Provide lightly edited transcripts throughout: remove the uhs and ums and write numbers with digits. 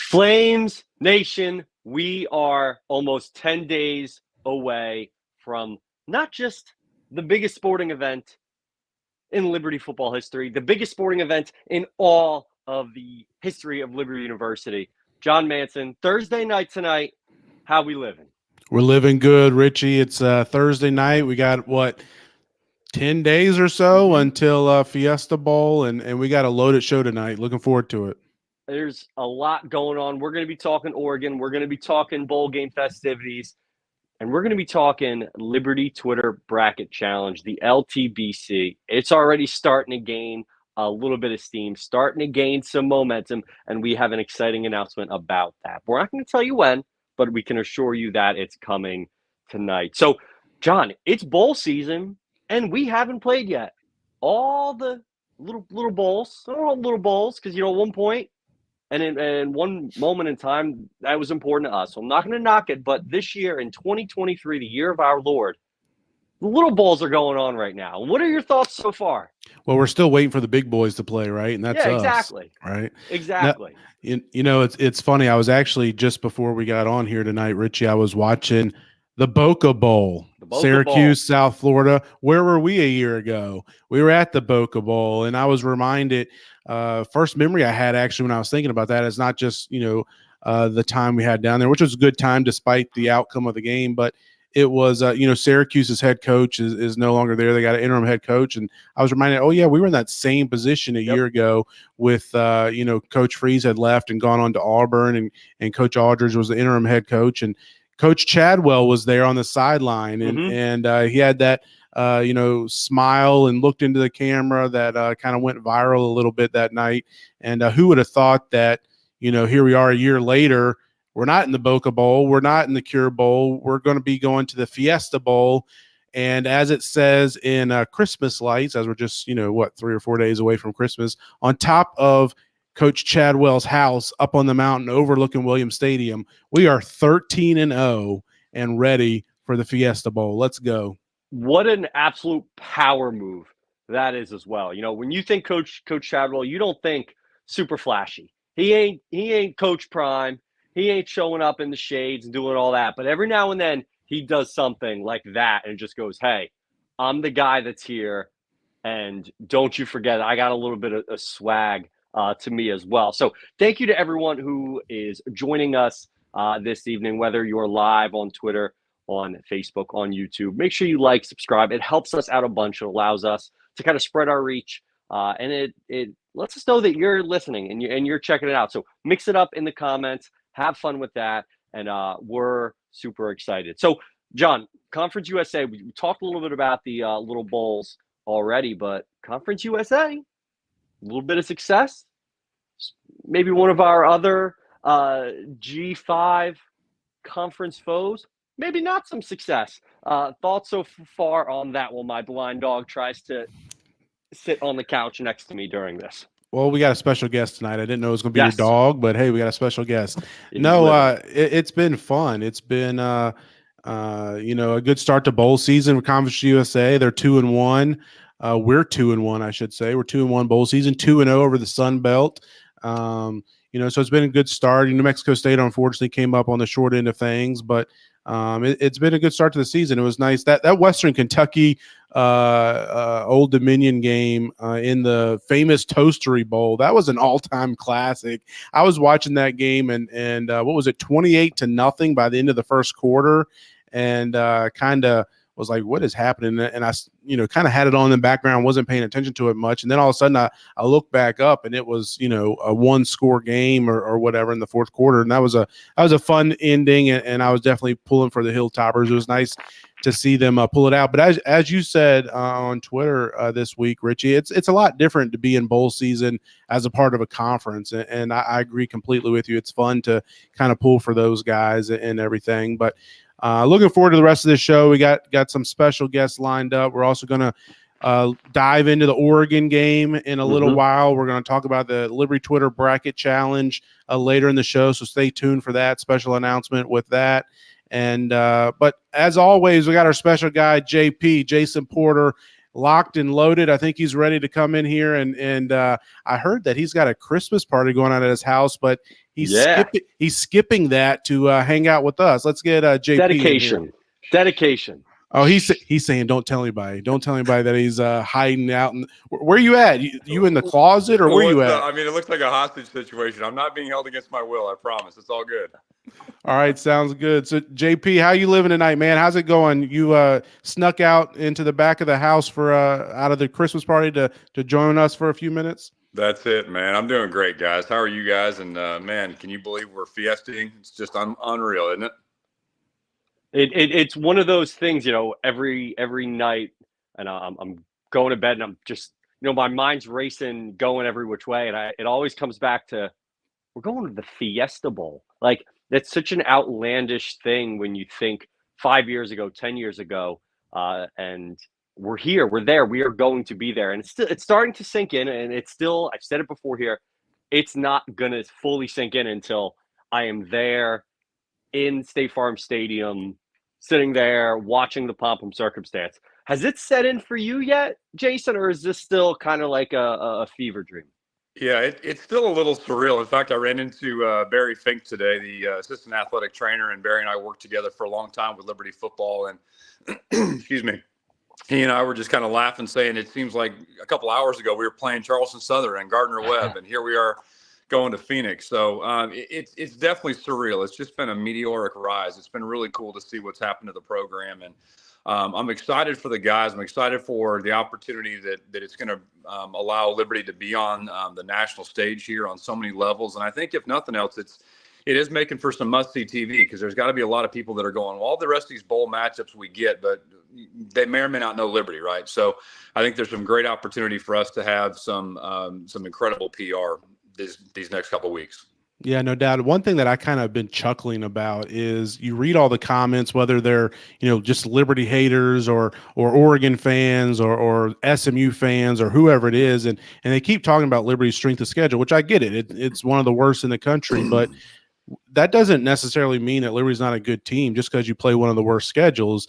Flames Nation, we are almost 10 days away from not just the biggest sporting event in Liberty football history, the biggest sporting event in all of the history of Liberty University. John Manson, Thursday night tonight, how we living? We're living good, Richie. It's Thursday night. We got, 10 days or so until Fiesta Bowl, and we got a loaded show tonight. Looking forward to it. There's a lot going on. We're going to be talking Oregon. We're going to be talking bowl game festivities. And we're going to be talking Liberty Twitter Bracket Challenge, the LTBC. It's already starting to gain a little bit of steam, starting to gain some momentum, and we have an exciting announcement about that. We're not going to tell you when, but we can assure you that it's coming tonight. So, John, it's bowl season, and we haven't played yet. All the little bowls, because, at one point, and in one moment in time, that was important to us. So I'm not going to knock it, but this year in 2023, the year of our Lord, the little bowls are going on right now. What are your thoughts so far? Well, we're still waiting for the big boys to play, right? And that's us, exactly. Right? Exactly. Now, it's funny. I was actually, just before we got on here tonight, Richie, I was watching the Boca Bowl, Syracuse, South Florida. Where were we a year ago? We were at the Boca Bowl, and I was reminded – first memory I had actually when I was thinking about that is not just, the time we had down there, which was a good time despite the outcome of the game, but it was, Syracuse's head coach is no longer there. They got an interim head coach. And I was reminded, we were in that same position a year ago with, Coach Freeze had left and gone on to Auburn, and Coach Aldridge was the interim head coach, and Coach Chadwell was there on the sideline, and he had that, smile and looked into the camera that kind of went viral a little bit that night. And who would have thought that, here we are a year later, we're not in the Boca Bowl, we're not in the Cure Bowl, we're going to be going to the Fiesta Bowl. And as it says in Christmas lights, as we're just, 3 or 4 days away from Christmas, on top of Coach Chadwell's house up on the mountain overlooking Williams Stadium, we are 13-0 and ready for the Fiesta Bowl. Let's go. What an absolute power move that is as well. When you think Coach Chadwell, you don't think super flashy. He ain't Coach Prime. He ain't showing up in the shades and doing all that. But every now and then he does something like that and just goes, hey, I'm the guy that's here. And don't you forget, I got a little bit of swag to me as well. So thank you to everyone who is joining us this evening, whether you're live on Twitter, on Facebook, on YouTube. Make sure you like, subscribe. It helps us out a bunch. It allows us to kind of spread our reach, and it lets us know that you're listening and you're checking it out. So mix it up in the comments, have fun with that, and we're super excited. So, John, Conference USA, we talked a little bit about the little bowls already, but Conference USA, a little bit of success. Maybe one of our other G5 conference foes, maybe not some success. Thoughts so far on that while my blind dog tries to sit on the couch next to me during this? Well, we got a special guest tonight. I didn't know it was going to be your dog, but hey, we got a special guest. It's been fun. It's been, a good start to bowl season with Conference USA. They're 2-1. We're 2-1, I should say. We're 2-1 bowl season, 2-0 over the Sun Belt. So it's been a good start. New Mexico State unfortunately came up on the short end of things, but it's been a good start to the season. It was nice that Western Kentucky Old Dominion game in the famous Toastery Bowl. That was an all-time classic. I was watching that game and what was it, 28-0 by the end of the first quarter, and kind of was like, what is happening? And I, kind of had it on in the background, wasn't paying attention to it much. And then all of a sudden I look back up and it was, a 1-score game or whatever in the fourth quarter. And that was a fun ending. And I was definitely pulling for the Hilltoppers. It was nice to see them pull it out. But as you said on Twitter this week, Richie, it's a lot different to be in bowl season as a part of a conference. And I agree completely with you. It's fun to kind of pull for those guys and everything. But looking forward to the rest of this show. We got some special guests lined up. We're also going to dive into the Oregon game in a little while. We're going to talk about the Liberty Twitter Bracket Challenge later in the show, so stay tuned for that special announcement with that. And but as always, we got our special guy, JP, Jason Porter, locked and loaded. I think he's ready to come in here. And I heard that he's got a Christmas party going on at his house, but he's skipping that to hang out with us. Let's get JP. Dedication. Oh, he's saying don't tell anybody. Don't tell anybody that he's hiding out. Where are you at? You in the closet or where are you at? I mean, it looks like a hostage situation. I'm not being held against my will. I promise. It's all good. All right, sounds good. So, JP, how you living tonight, man? How's it going? You snuck out into the back of the house for out of the Christmas party to join us for a few minutes? That's it, man. I'm doing great, guys. How are you guys? And, man, can you believe we're fiesting? It's just unreal, isn't it? It's one of those things, every night, and I'm going to bed and I'm just, my mind's racing, going every which way. And it always comes back to, we're going to the Fiesta Bowl. Like, that's such an outlandish thing when you think 5 years ago, 10 years ago, and we're here, we're there, we are going to be there. And it's starting to sink in, and it's still, I've said it before here, it's not going to fully sink in until I am there in State Farm Stadium, sitting there watching the pomp and circumstance. Has it set in for you yet, Jason, or is this still kind of like a fever dream? Yeah, it's still a little surreal. In fact, I ran into Barry Fink today, the assistant athletic trainer, and Barry and I worked together for a long time with Liberty football. And excuse me, he and I were just kind of laughing, saying it seems like a couple hours ago we were playing Charleston Southern and Gardner Webb, and here we are going to Phoenix. So it's definitely surreal. It's just been a meteoric rise. It's been really cool to see what's happened to the program. And I'm excited for the guys. I'm excited for the opportunity that it's going to allow Liberty to be on the national stage here on so many levels. And I think if nothing else, it is making for some must-see TV, because there's got to be a lot of people that are going, well, all the rest of these bowl matchups we get, but they may or may not know Liberty, right? So I think there's some great opportunity for us to have some incredible PR these next couple of weeks. Yeah, no doubt. One thing that I kind of been chuckling about is you read all the comments, whether they're, just Liberty haters or Oregon fans or SMU fans or whoever it is. And they keep talking about Liberty's strength of schedule, which I get it. It's one of the worst in the country, but that doesn't necessarily mean that Liberty's not a good team just because you play one of the worst schedules.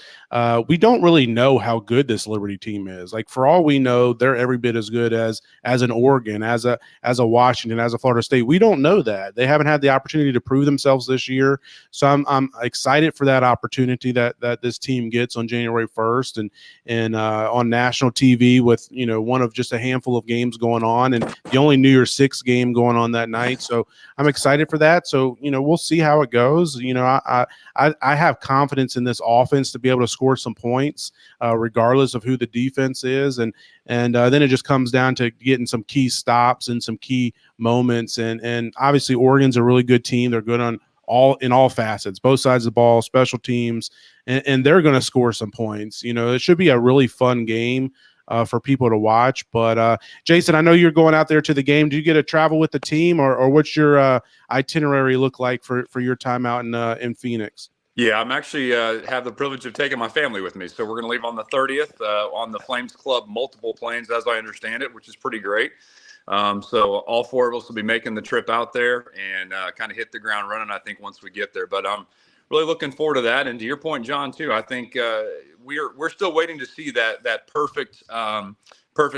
We don't really know how good this Liberty team is. Like, for all we know, they're every bit as good as an Oregon, as a Washington, as a Florida State. We don't know that. They haven't had the opportunity to prove themselves this year. So I'm excited for that opportunity that this team gets on January 1st and on national TV with, one of just a handful of games going on and the only New Year's Six game going on that night. So I'm excited for that. So, we'll see how it goes. I have confidence in this offense to be able to score some points, regardless of who the defense is. And then it just comes down to getting some key stops and some key moments. And obviously Oregon's a really good team. They're good in all facets, both sides of the ball, special teams, and they're going to score some points. It should be a really fun game for people to watch. But Jason, I know you're going out there to the game. Do you get to travel with the team, or what's your itinerary look like for your time out in Phoenix? Yeah, I'm actually have the privilege of taking my family with me. So we're going to leave on the 30th on the Flames Club multiple planes, as I understand it, which is pretty great. So all four of us will be making the trip out there and kind of hit the ground running, I think, once we get there. But I'm really looking forward to that. And to your point, John, too, I think we're still waiting to see that perfect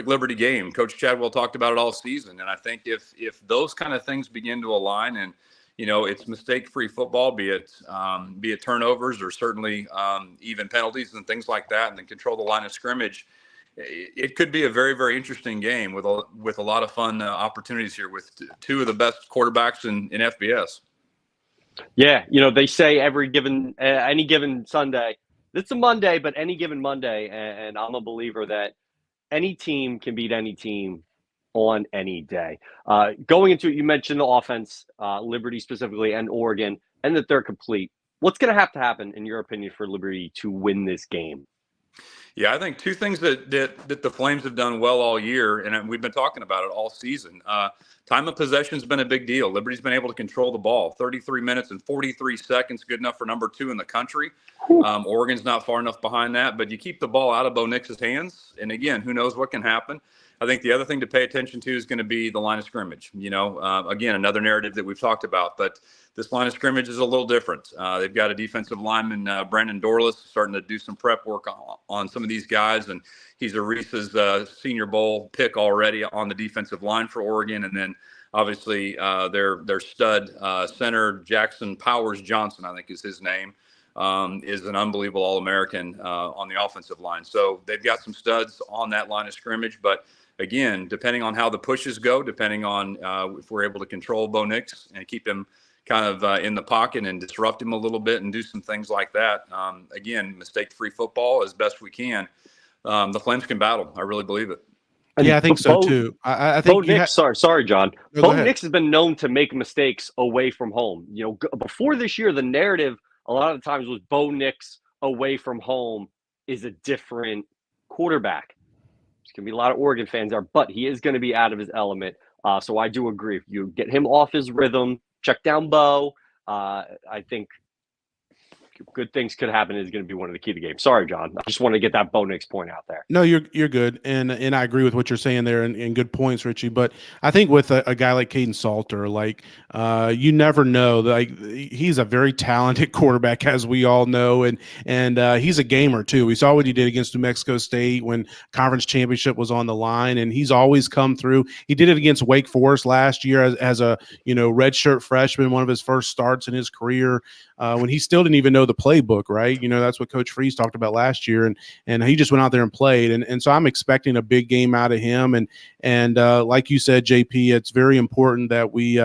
Liberty game. Coach Chadwell talked about it all season, and I think if those kind of things begin to align, and it's mistake-free football, be it turnovers or certainly even penalties and things like that, and then control the line of scrimmage, it could be a very, very interesting game with a lot of fun opportunities here with two of the best quarterbacks in FBS. Yeah, they say any given Sunday, it's a Monday, but any given Monday, and I'm a believer that any team can beat any team on any day. Going into it, you mentioned the offense, Liberty specifically, and Oregon, and that they're complete. What's going to happen, in your opinion, for Liberty to win this game? Yeah, I think two things that the Flames have done well all year, and we've been talking about it all season. Time of possession has been a big deal. Liberty's been able to control the ball. 33 minutes and 43 seconds, good enough for number 2 in the country. Oregon's not far enough behind that, but you keep the ball out of Bo Nix's hands, and again, who knows what can happen. I think the other thing to pay attention to is going to be the line of scrimmage. Again, another narrative that we've talked about, but this line of scrimmage is a little different. They've got a defensive lineman, Brandon Dorless, starting to do some prep work on some of these guys, and he's a Reese's Senior Bowl pick already on the defensive line for Oregon. And then obviously their stud center, Jackson Powers Johnson, I think is his name, is an unbelievable All-American on the offensive line. So they've got some studs on that line of scrimmage, but again, depending on how the pushes go, depending on if we're able to control Bo Nix and keep him kind of in the pocket and disrupt him a little bit and do some things like that. Again, mistake-free football as best we can. The Flames can battle. I really believe it. Yeah, I think so too. I think Bo Nix. Sorry, John. No, Bo Nix has been known to make mistakes away from home. Before this year, the narrative a lot of the times was Bo Nix away from home is a different quarterback. There's going to be a lot of Oregon fans there, but he is going to be out of his element. So I do agree. If you get him off his rhythm, check down Bo, I think good things could happen is going to be one of the key to the game. Sorry, John. I just want to get that Bo Nix point out there. No, you're good, and I agree with what you're saying there, and good points, Richie. But I think with a guy like Caden Salter, you never know. He's a very talented quarterback, as we all know, and he's a gamer too. We saw what he did against New Mexico State when conference championship was on the line, and he's always come through. He did it against Wake Forest last year as a redshirt freshman, one of his first starts in his career, when he still didn't even know the playbook, right? That's what Coach Freeze talked about last year, and he just went out there and played, and so I'm expecting a big game out of him, and like you said, JP, it's very important that we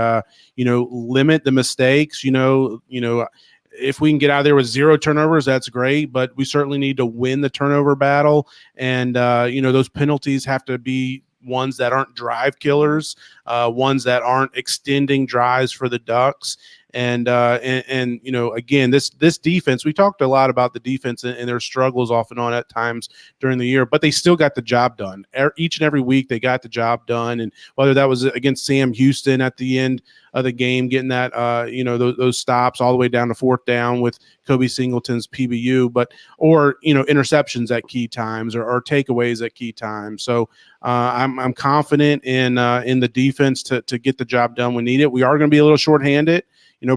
limit the mistakes. If we can get out there with 0 turnovers, that's great, but we certainly need to win the turnover battle, and those penalties have to be ones that aren't drive killers, ones that aren't extending drives for the Ducks. And again, this defense, we talked a lot about the defense and their struggles off and on at times during the year, but they still got the job done. Each and every week they got the job done. And whether that was against Sam Houston at the end of the game, getting that, those stops all the way down to 4th down with Kobe Singleton's PBU, or interceptions at key times or takeaways at key times. So I'm confident in the defense to get the job done when needed. We are going to be a little shorthanded.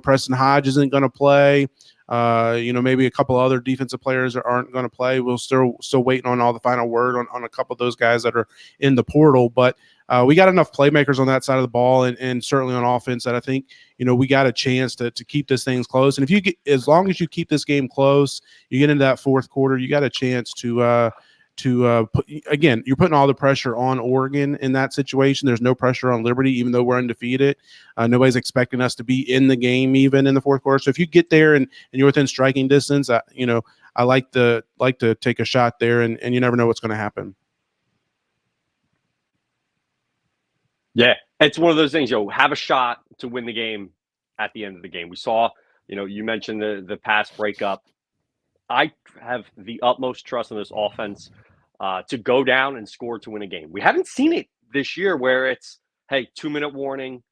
Preston Hodge isn't going to play. Maybe a couple other defensive players aren't going to play. We'll still waiting on all the final word on a couple of those guys that are in the portal. But we got enough playmakers on that side of the ball, and certainly on offense that I think we got a chance to keep this thing close. And as long as you keep this game close, you get into that 4th quarter, you got a chance to again, you're putting all the pressure on Oregon in that situation. There's no pressure on Liberty, even though we're undefeated. Nobody's expecting us to be in the game even in the 4th quarter. So if you get there and you're within striking distance, I like to take a shot there, and you never know what's going to happen. Yeah, it's one of those things. Have a shot to win the game at the end of the game. We saw, you mentioned the pass breakup. I have the utmost trust in this offense to go down and score to win a game. We haven't seen it this year where it's, hey, 2-minute warning,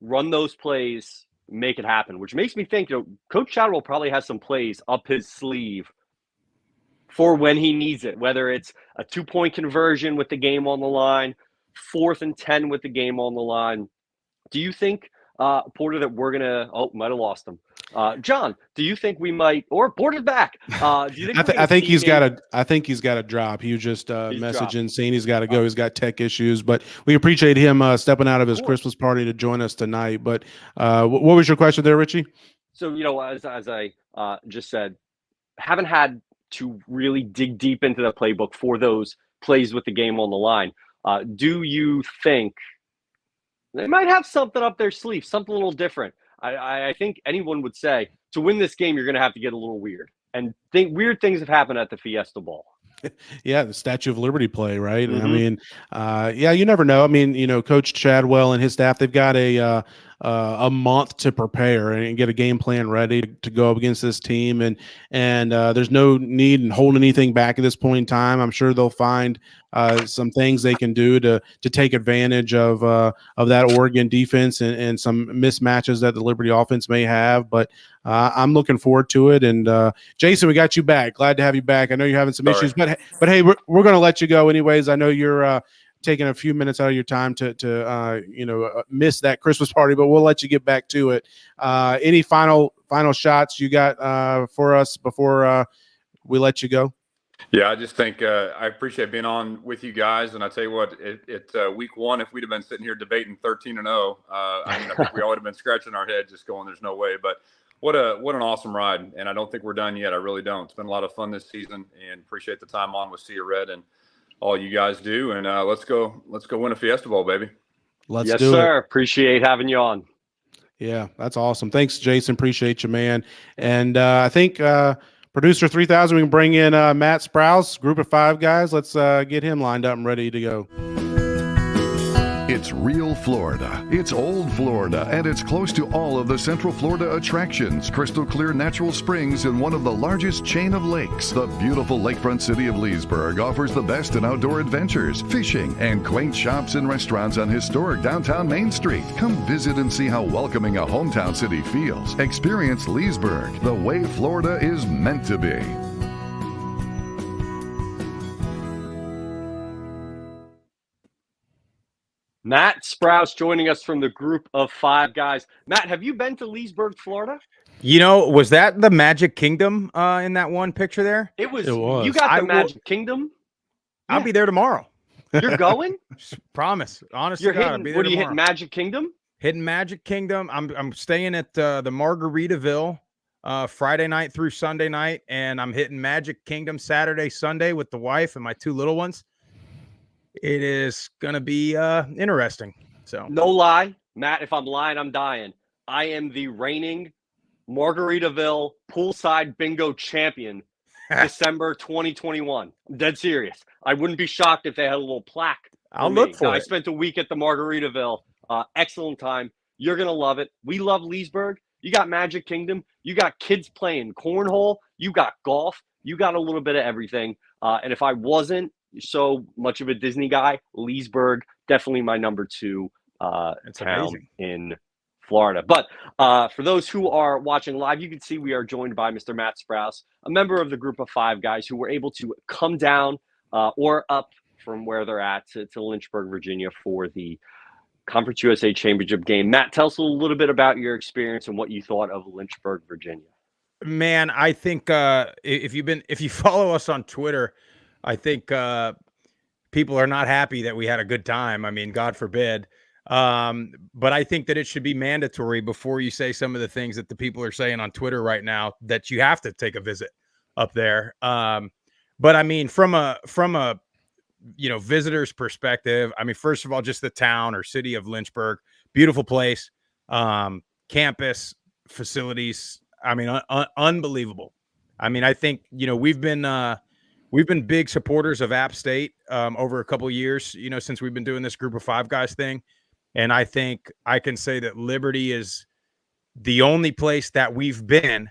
run those plays, make it happen, which makes me think, Coach Chadwell probably has some plays up his sleeve for when he needs it, whether it's a 2-point conversion with the game on the line, 4th and 10 with the game on the line. Do you think, Porter, that we're going to – might have lost him. John, do you think we might, or board it back? Do you think I think he's got a drop. He was just messaging saying he's got to go. He's got tech issues, but we appreciate him stepping out of his Christmas party to join us tonight. But what was your question there, Richie? So, as I just said, haven't had to really dig deep into the playbook for those plays with the game on the line. Do you think they might have something up their sleeve, something a little different? I think anyone would say to win this game, you're going to have to get a little weird. And weird things have happened at the Fiesta Bowl. Yeah, the Statue of Liberty play, right? Mm-hmm. I mean, yeah, you never know. I mean, Coach Chadwell and his staff, they've got a month to prepare and get a game plan ready to go up against this team. And there's no need in holding anything back at this point in time. I'm sure they'll find some things they can do to take advantage of that Oregon defense and some mismatches that the Liberty offense may have. But I'm looking forward to it. And Jason, we got you back. Glad to have you back. I know you're having some issues, but hey, we're going to let you go anyways. I know you're taking a few minutes out of your time to miss that Christmas party, but we'll let you get back to it. Any final shots you got for us before we let you go? Yeah, I just think I appreciate being on with you guys, and I tell you what, week one, if we'd have been sitting here debating 13-0, I think we all would have been scratching our head, just going, "There's no way." But what an awesome ride, and I don't think we're done yet. I really don't. It's been a lot of fun this season, and appreciate the time on with Sea Red and all you guys do. And let's go win a Fiesta Bowl, baby. Let's yes, do sir. It. Appreciate having you on. Yeah, that's awesome. Thanks, Jason. Appreciate you, man. And I think producer 3000, we can bring in Matt Sprouse, group of 5 guys. Let's get him lined up and ready to go. It's real Florida. It's old Florida, and it's close to all of the Central Florida attractions. Crystal clear natural springs in one of the largest chain of lakes. The beautiful lakefront city of Leesburg offers the best in outdoor adventures, fishing, and quaint shops and restaurants on historic downtown Main Street. Come visit and see how welcoming a hometown city feels. Experience Leesburg the way Florida is meant to be. Matt Sprouse joining us from the group of 5 guys. Matt, have you been to Leesburg, Florida? Was that the Magic Kingdom in that one picture there? It was. You got the Magic Kingdom? I'll be there tomorrow. You're going? Promise. Honestly, you're hitting. What are you hitting? Magic Kingdom? Hitting Magic Kingdom. I'm staying at the Margaritaville Friday night through Sunday night, and I'm hitting Magic Kingdom Saturday, Sunday with the wife and my 2 little ones. It is going to be interesting. So no lie, Matt, if I'm lying, I'm dying. I am the reigning Margaritaville poolside bingo champion, December 2021. I'm dead serious. I wouldn't be shocked if they had a little plaque. I'll look for it. I spent a week at the Margaritaville. Excellent time. You're going to love it. We love Leesburg. You got Magic Kingdom. You got kids playing cornhole. You got golf. You got a little bit of everything. And if I wasn't so much of a Disney guy, Leesburg, definitely my number 2 town amazing. In Florida. But for those who are watching live, you can see we are joined by Mr. Matt Sprouse, a member of the group of 5 guys who were able to come down or up from where they're at to Lynchburg, Virginia for the Conference USA Championship game. Matt, tell us a little bit about your experience and what you thought of Lynchburg, Virginia. Man, I think if you follow us on Twitter, I think people are not happy that we had a good time. I mean, God forbid. But I think that it should be mandatory before you say some of the things that the people are saying on Twitter right now, that you have to take a visit up there. But I mean, from a visitor's perspective, I mean, first of all, just the town or city of Lynchburg, beautiful place, campus, facilities. I mean, unbelievable. I mean, I think, we've been big supporters of App State over a couple of years, since we've been doing this group of 5 guys thing. And I think I can say that Liberty is the only place that we've been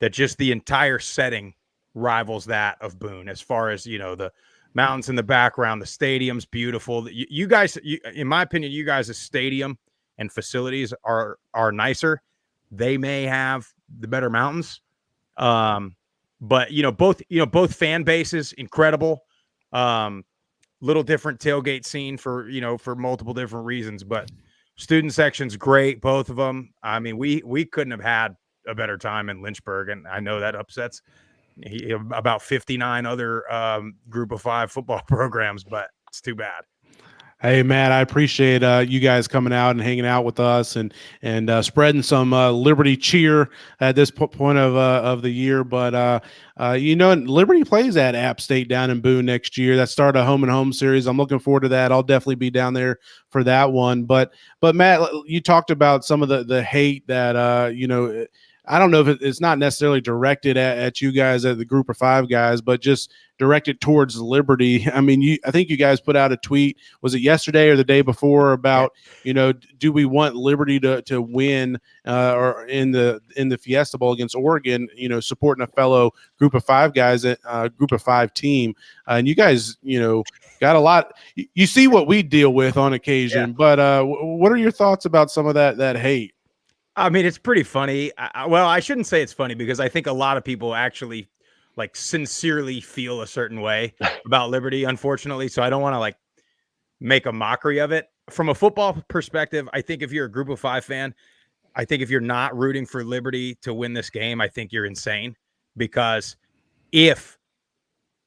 that just the entire setting rivals that of Boone, as far as, the mountains in the background, the stadium's beautiful. You guys, in my opinion, you guys' stadium and facilities are nicer. They may have the better mountains. But both fan bases, incredible. Little different tailgate scene for multiple different reasons, but student section's great, both of them. I mean, we couldn't have had a better time in Lynchburg, and I know that upsets about 59 other Group of 5 football programs, but it's too bad. Hey, Matt, I appreciate you guys coming out and hanging out with us and spreading some Liberty cheer at this point of the year. But Liberty plays at App State down in Boone next year. That started a home and home series. I'm looking forward to that. I'll definitely be down there for that one. But Matt, you talked about some of the hate that I don't know if it's not necessarily directed at you guys, at the Group of 5 guys, but just directed towards Liberty. I mean, I think you guys put out a tweet, was it yesterday or the day before, about, do we want Liberty to win or in the Fiesta Bowl against Oregon, supporting a fellow Group of 5 guys, Group of 5 team. And you guys, got a lot. You see what we deal with on occasion, but what are your thoughts about some of that hate? I mean, it's pretty funny. Well, I shouldn't say it's funny, because I think a lot of people actually sincerely feel a certain way about Liberty, unfortunately. So I don't want to make a mockery of it. From a football perspective, I think if you're a Group of 5 fan, I think if you're not rooting for Liberty to win this game, I think you're insane, because if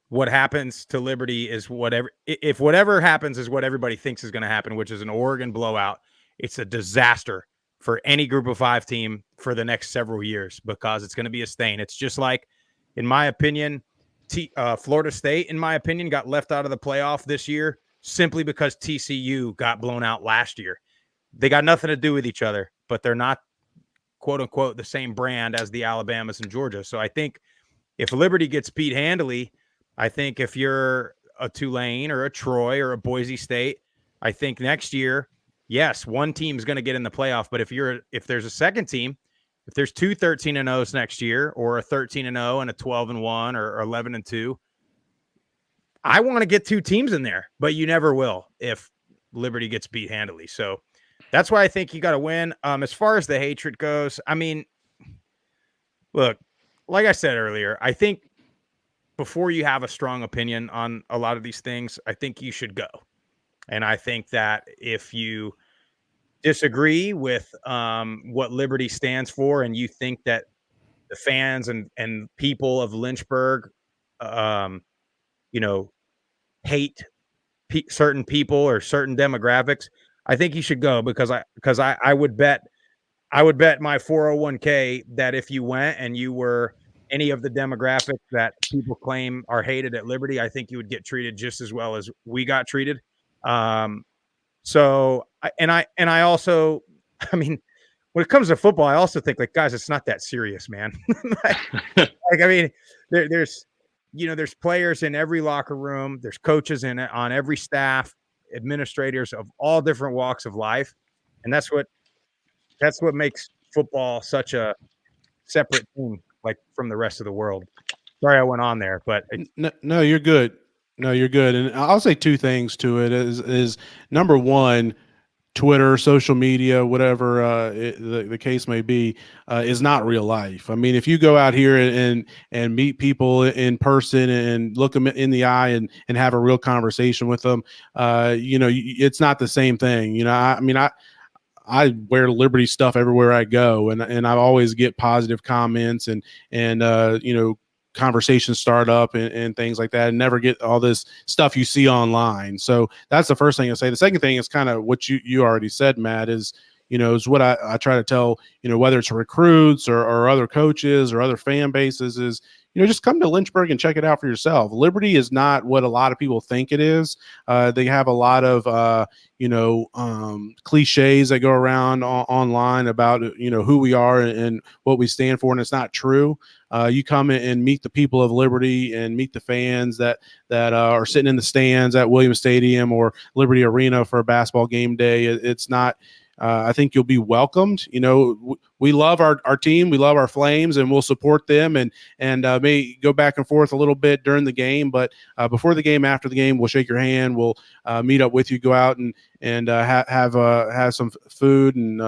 what happens to Liberty is whatever happens is what everybody thinks is going to happen, which is an Oregon blowout, it's a disaster for any Group of 5 team for the next several years, because it's going to be a stain. It's just like, in my opinion, Florida State, in my opinion, got left out of the playoff this year simply because TCU got blown out last year. They got nothing to do with each other, but they're not, quote unquote, the same brand as the Alabamas and Georgia. So I think if Liberty gets beat handily, I think if you're a Tulane or a Troy or a Boise State, I think next year, yes, one team's going to get in the playoff, but if there's a second team, if there's 2 13-0s next year, or a 13-0 and a 12-1 or 11-2, I want to get 2 teams in there, but you never will if Liberty gets beat handily. So that's why I think you got to win. As far as the hatred goes, I mean, look, like I said earlier, I think before you have a strong opinion on a lot of these things, I think you should go. And I think that if you disagree with what Liberty stands for, and you think that the fans and people of Lynchburg, hate certain people or certain demographics, I think you should go, because I would bet my 401k that if you went and you were any of the demographics that people claim are hated at Liberty, I think you would get treated just as well as we got treated. So I also, I mean, when it comes to football, I also think, guys, it's not that serious, man. I mean, there's players in every locker room. There's coaches on every staff, administrators of all different walks of life. And that's what makes football such a separate thing, from the rest of the world. Sorry, I went on there, but no, you're good. No, you're good. And I'll say 2 things to it is number one, Twitter, social media, whatever the case may be, is not real life. I mean, if you go out here and meet people in person and look them in the eye and have a real conversation with them, it's not the same thing. I wear Liberty stuff everywhere I go, and I always get positive comments and conversations start up and things like that, and never get all this stuff you see online. So that's the first thing I say. The second thing is kind of what you already said, Matt, is what I try to tell, whether it's recruits or other coaches or other fan bases, is, just come to Lynchburg and check it out for yourself. Liberty is not what a lot of people think it is. They have a lot of, cliches that go around online about, who we are and what we stand for. And it's not true. You come and meet the people of Liberty and meet the fans that are sitting in the stands at Williams Stadium or Liberty Arena for a basketball game day. It's not, I think you'll be welcomed. We love our team. We love our Flames, and we'll support them and may go back and forth a little bit during the game. But before the game, after the game, we'll shake your hand. We'll meet up with you, go out and have some food and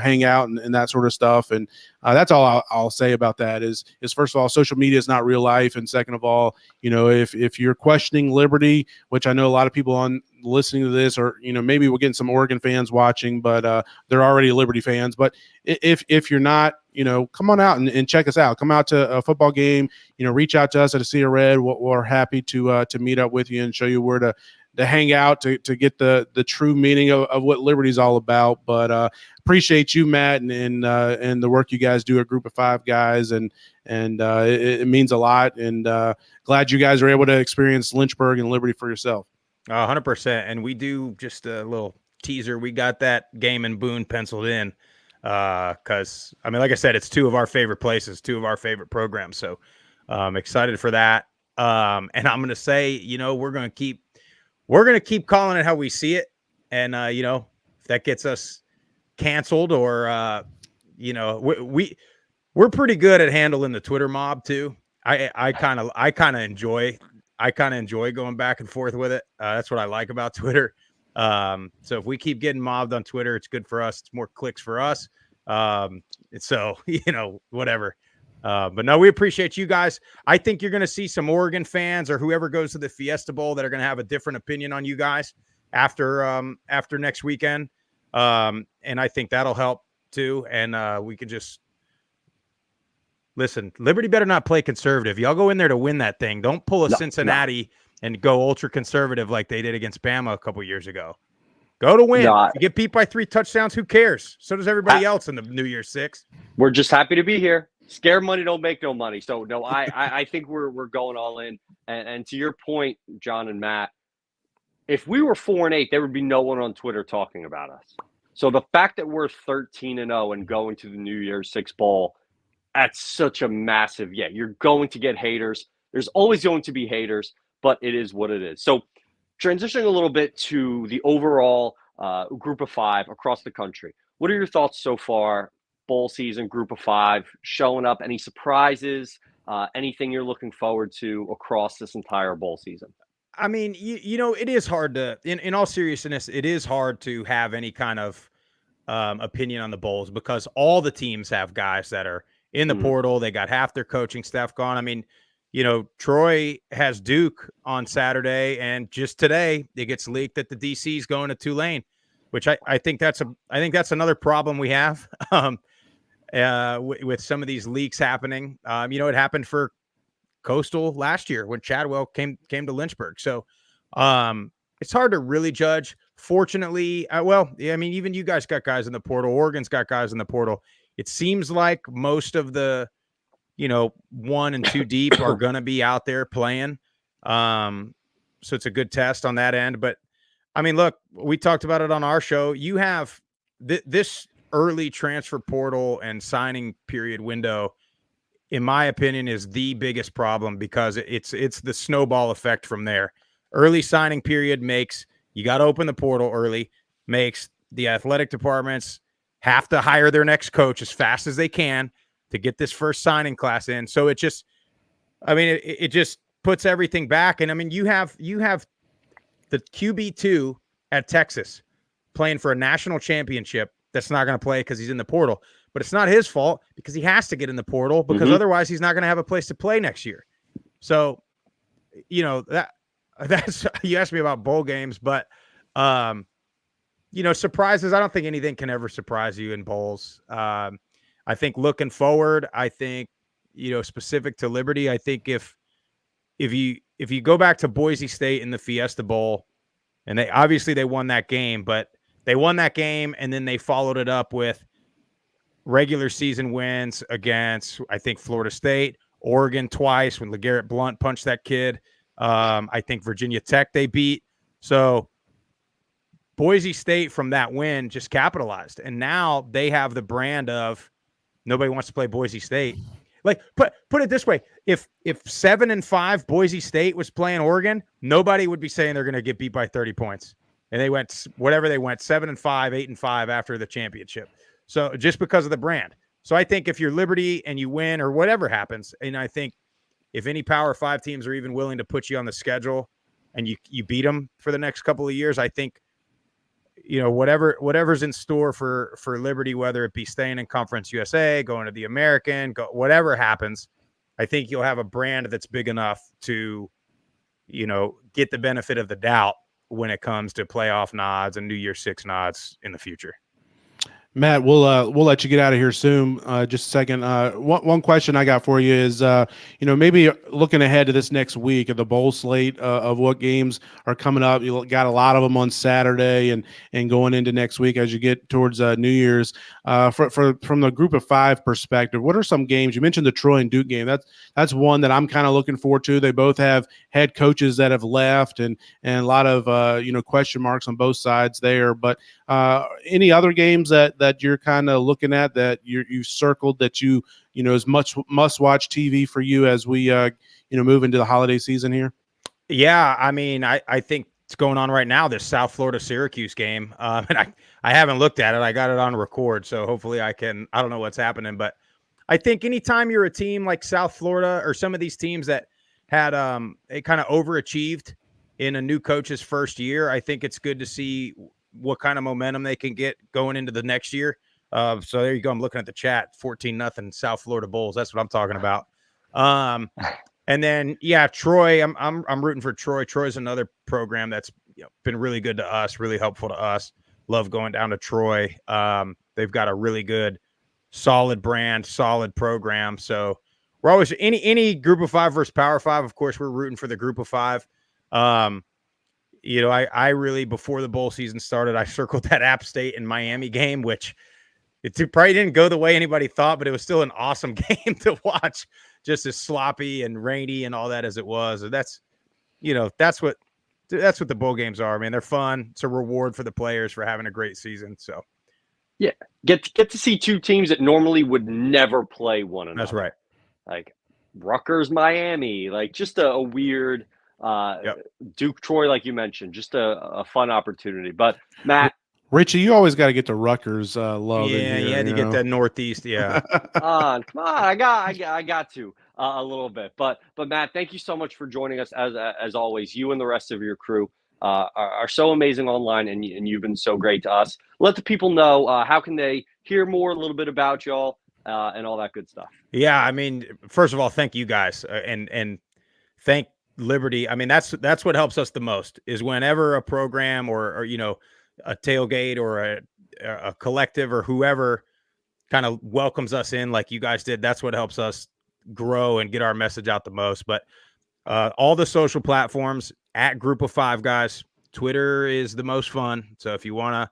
hang out and that sort of stuff. And that's all I'll say about that is first of all, social media is not real life, and second of all, if you're questioning Liberty, which I know a lot of people on listening to this, or maybe we're getting some Oregon fans watching, but they're already Liberty fans. But if you're not, come on out and check us out. Come out to a football game, reach out to us at a Sea of Red. We're happy to meet up with you and show you where to hang out to get the true meaning of what Liberty's all about. But appreciate you, Matt, and the work you guys do, a group of 5 guys, and it means a lot. And glad you guys are able to experience Lynchburg and Liberty for yourself. 100%. And we do, just a little teaser, we got that game in Boone penciled in because, like I said, it's 2 of our favorite places, 2 of our favorite programs. So I'm excited for that. And I'm going to say, we're going to keep calling it how we see it. And, if that gets us canceled or, we're pretty good at handling the Twitter mob too. I kind of enjoy going back and forth with it. That's what I like about Twitter. So if we keep getting mobbed on Twitter, it's good for us. It's more clicks for us. So, whatever. But no, we appreciate you guys. I think you're going to see some Oregon fans or whoever goes to the Fiesta Bowl that are going to have a different opinion on you guys after next weekend. And I think that'll help too. And we can just listen. Liberty better not play conservative. Y'all go in there to win that thing. Don't pull a Cincinnati and go ultra conservative like they did against Bama a couple years ago. Go to win. If you get beat by 3 touchdowns, who cares? So does everybody else in the New Year's Six. We're just happy to be here. Scared money don't make no money. So no, I think we're going all in. And to your point, John and Matt, if we were 4-8, there would be no one on Twitter talking about us. So the fact that we're 13-0 and going to the New Year's Six Bowl, that's such a massive, you're going to get haters. There's always going to be haters, but it is what it is. So transitioning a little bit to the overall group of 5 across the country. What are your thoughts so far? Bowl season, group of 5 showing up, any surprises, anything you're looking forward to across this entire bowl season? It is hard to, in all seriousness, it is hard to have any kind of opinion on the bowls because all the teams have guys that are in the portal. They got half their coaching staff gone. Troy has Duke on Saturday, and just today it gets leaked that the DC is going to Tulane, which I think that's another problem we have with some of these leaks happening. It happened for Coastal last year when Chadwell came to Lynchburg. So it's hard to really judge. Fortunately, even you guys got guys in the portal. Oregon's got guys in the portal. It seems like most of the 1 and 2 deep are going to be out there playing. So it's a good test on that end. But look, we talked about it on our show. You have this early transfer portal and signing period window, in my opinion, is the biggest problem because it's the snowball effect from there. Early signing period makes you got to open the portal early, makes the athletic departments have to hire their next coach as fast as they can to get this first signing class in. So it just, it just puts everything back. And you have the QB2 at Texas playing for a national championship that's not going to play because he's in the portal. But it's not his fault because he has to get in the portal because otherwise he's not going to have a place to play next year. So, that's you asked me about bowl games, but surprises. I don't think anything can ever surprise you in bowls. I think looking forward, I think specific to Liberty, I think if you go back to Boise State in the Fiesta Bowl, and they won that game, but they won that game and then they followed it up with regular season wins against, I think, Florida State, Oregon twice when LeGarrette Blount punched that kid. I think Virginia Tech they beat. So Boise State from that win just capitalized. And now they have the brand of nobody wants to play Boise State. Like put it this way. If 7-5 Boise State was playing Oregon, nobody would be saying they're going to get beat by 30 points. And they went 7-5, 8-5 after the championship. So just because of the brand. So I think if you're Liberty and you win or whatever happens, and I think if any Power 5 teams are even willing to put you on the schedule and you beat them for the next couple of years, I think, whatever's in store for Liberty, whether it be staying in Conference USA, going to the American, whatever happens, I think you'll have a brand that's big enough to, get the benefit of the doubt when it comes to playoff nods and New Year's Six nods in the future. Matt, we'll let you get out of here soon. Just a second. One question I got for you is, maybe looking ahead to this next week of the bowl slate of what games are coming up. You got a lot of them on Saturday and going into next week as you get towards New Year's. From the group of five perspective, what are some games? You mentioned the Troy and Duke game. That's one that I'm kind of looking forward to. They both have head coaches that have left and a lot of question marks on both sides there. But any other games that you're kind of looking at that you circled that is much must-watch TV for you as we move into the holiday season here? Yeah, I mean, I think it's going on right now, this South Florida Syracuse game. And I haven't looked at it. I got it on record, so hopefully I don't know what's happening, but I think anytime you're a team like South Florida or some of these teams that had it kind of overachieved in a new coach's first year, I think it's good to see what kind of momentum they can get going into the next year. So there you go. I'm looking at the chat, 14-0 South Florida Bulls. That's what I'm talking about. And then, yeah, Troy, I'm rooting for Troy. Troy's another program that's been really good to us, really helpful to us. Love going down to Troy. They've got a really good, solid brand, solid program. So we're always any group of five versus Power Five. Of course, we're rooting for the group of five. I really, before the bowl season started, I circled that App State and Miami game, which it probably didn't go the way anybody thought, but it was still an awesome game to watch, just as sloppy and rainy and all that as it was. And that's what the bowl games are, man. They're fun. It's a reward for the players for having a great season. So yeah, get to see two teams that normally would never play one another. That's right. Like Rutgers, Miami, like just a weird Duke, Troy, like you mentioned, just a fun opportunity. But Matt, Richie, you always got to get the Rutgers love. Yeah, in here, you had to get that Northeast. Yeah, come on, I got to a little bit. But Matt, thank you so much for joining us as always. You and the rest of your crew are so amazing online, and you've been so great to us. Let the people know how can they hear more, a little bit about y'all, and all that good stuff. Yeah, I mean, first of all, thank you guys, and thank Liberty. I mean, that's what helps us the most is whenever a program or a tailgate or a collective or whoever kind of welcomes us in like you guys did. That's what helps us grow and get our message out the most. But all the social platforms at Group of Five Guys. Twitter is the most fun. So if you want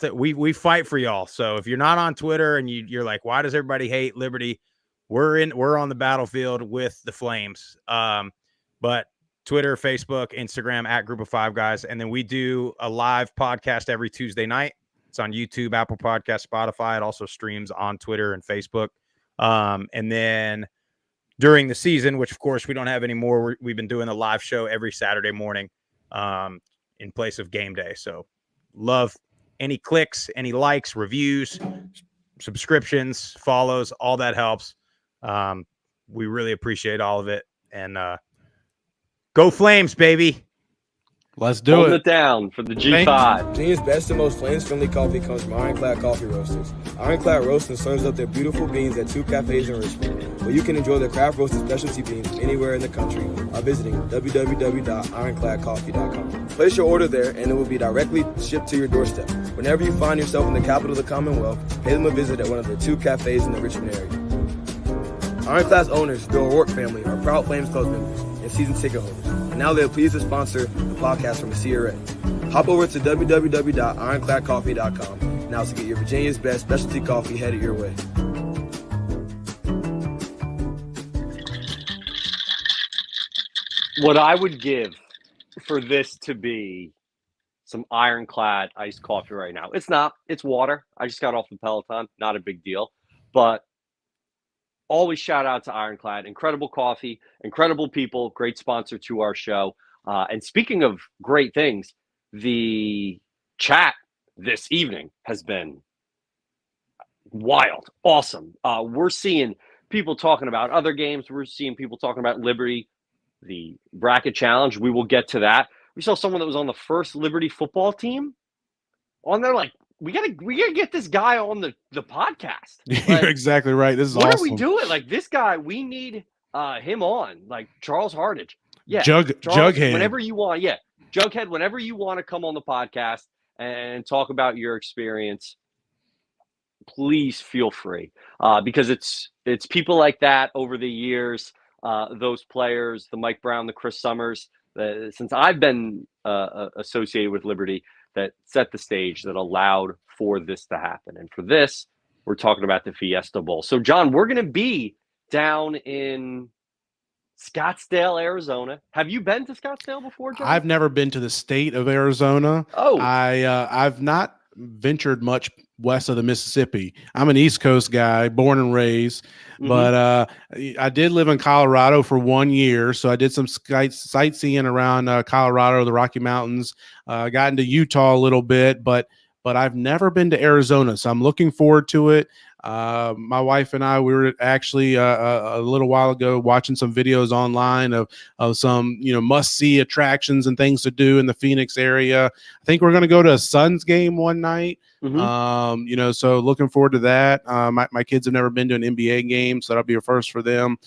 to, we fight for y'all. So if you're not on Twitter and you're like, why does everybody hate Liberty? We're on the battlefield with the Flames. But Twitter, Facebook, Instagram at Group of Five Guys. And then we do a live podcast every Tuesday night. It's on YouTube, Apple Podcasts, Spotify. It also streams on Twitter and Facebook. And then during the season, which of course we don't have anymore, we've been doing a live show every Saturday morning in place of game day. So love any clicks, any likes, reviews, subscriptions, follows, all that helps. We really appreciate all of it. And go Flames, baby. Let's do Holding it down for the G5. Virginia's best and most flames-friendly coffee comes from Ironclad Coffee Roasters. Ironclad Roasting serves up their beautiful beans at 2 cafes in Richmond, where you can enjoy their craft roasted specialty beans from anywhere in the country by visiting www.ironcladcoffee.com. Place your order there, and it will be directly shipped to your doorstep. Whenever you find yourself in the capital of the Commonwealth, pay them a visit at one of their 2 cafes in the Richmond area. Ironclad's owners, the O'Rourke family, are proud Flames Club members and season ticket holders. And now they're pleased to sponsor the podcast from the CRA. Hop over to www.ironcladcoffee.com now to get your Virginia's best specialty coffee headed your way. What I would give for this to be some Ironclad iced coffee right now. It's not. It's water. I just got off the Peloton. Not a big deal. But always shout out to Ironclad. Incredible coffee, incredible people, great sponsor to our show. And speaking of great things, the chat this evening has been wild, awesome. We're seeing people talking about other games. We're seeing people talking about Liberty, the bracket challenge. We will get to that. We saw someone that was on the first Liberty football team on there, like, we gotta get this guy on the podcast. Like, You're exactly right. This is what awesome. are we doing? Like, this guy, we need him on. Like Charles Hardage. Yeah. Jughead. Whenever you want. Yeah. Jughead, whenever you want to come on the podcast and talk about your experience, please feel free, because it's people like that over the years, those players, the Mike Brown, the Chris Summers, since I've been associated with Liberty, that set the stage, that allowed for this to happen. And for this, we're talking about the Fiesta Bowl. So, John, we're going to be down in Scottsdale, Arizona. Have you been to Scottsdale before, John? I've never been to the state of Arizona. Oh, I've not ventured much west of the Mississippi. I'm an East Coast guy, born and raised, but I did live in Colorado for 1 year, so I did some sightseeing around Colorado, the Rocky Mountains. Got into Utah a little bit, but I've never been to Arizona, so I'm looking forward to it. My wife and I, we were actually a little while ago watching some videos online of some, must-see attractions and things to do in the Phoenix area. I think we're going to go to a Suns game one night. So looking forward to that. My kids have never been to an NBA game, so that'll be a first for them.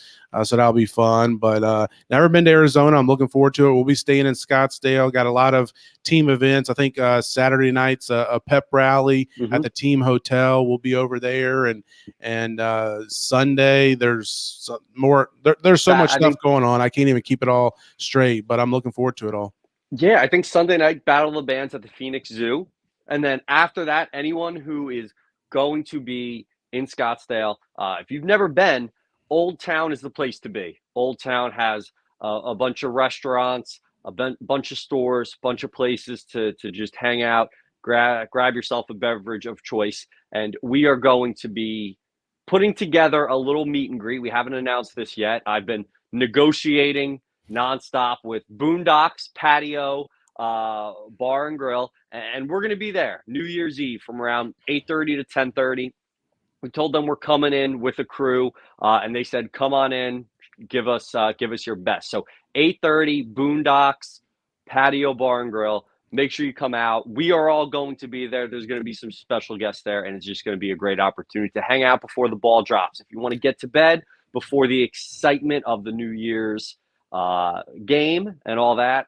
So that'll be fun, but never been to Arizona. I'm looking forward to it. We'll be staying in Scottsdale. Got a lot of team events. I think Saturday night's a pep rally at the team hotel. We'll be over there, and Sunday there's more. There's so much stuff going on. I can't even keep it all straight, but I'm looking forward to it all. Yeah, I think Sunday night, Battle of the Bands at the Phoenix Zoo. And then after that, anyone who is going to be in Scottsdale, if you've never been, Old Town is the place to be. Old Town has a bunch of restaurants, a bunch of stores, bunch of places to just hang out, grab yourself a beverage of choice. And we are going to be putting together a little meet and greet. We haven't announced this yet. I've been negotiating nonstop with Boondocks Patio Bar and Grill, and we're going to be there New Year's Eve from around 8:30 to 10:30. We told them we're coming in with a crew, and they said, "Come on in, give us your best." So 8:30, Boondocks Patio Bar and Grill. Make sure you come out. We are all going to be there. There's going to be some special guests there, and it's just going to be a great opportunity to hang out before the ball drops. If you want to get to bed before the excitement of the New Year's game and all that,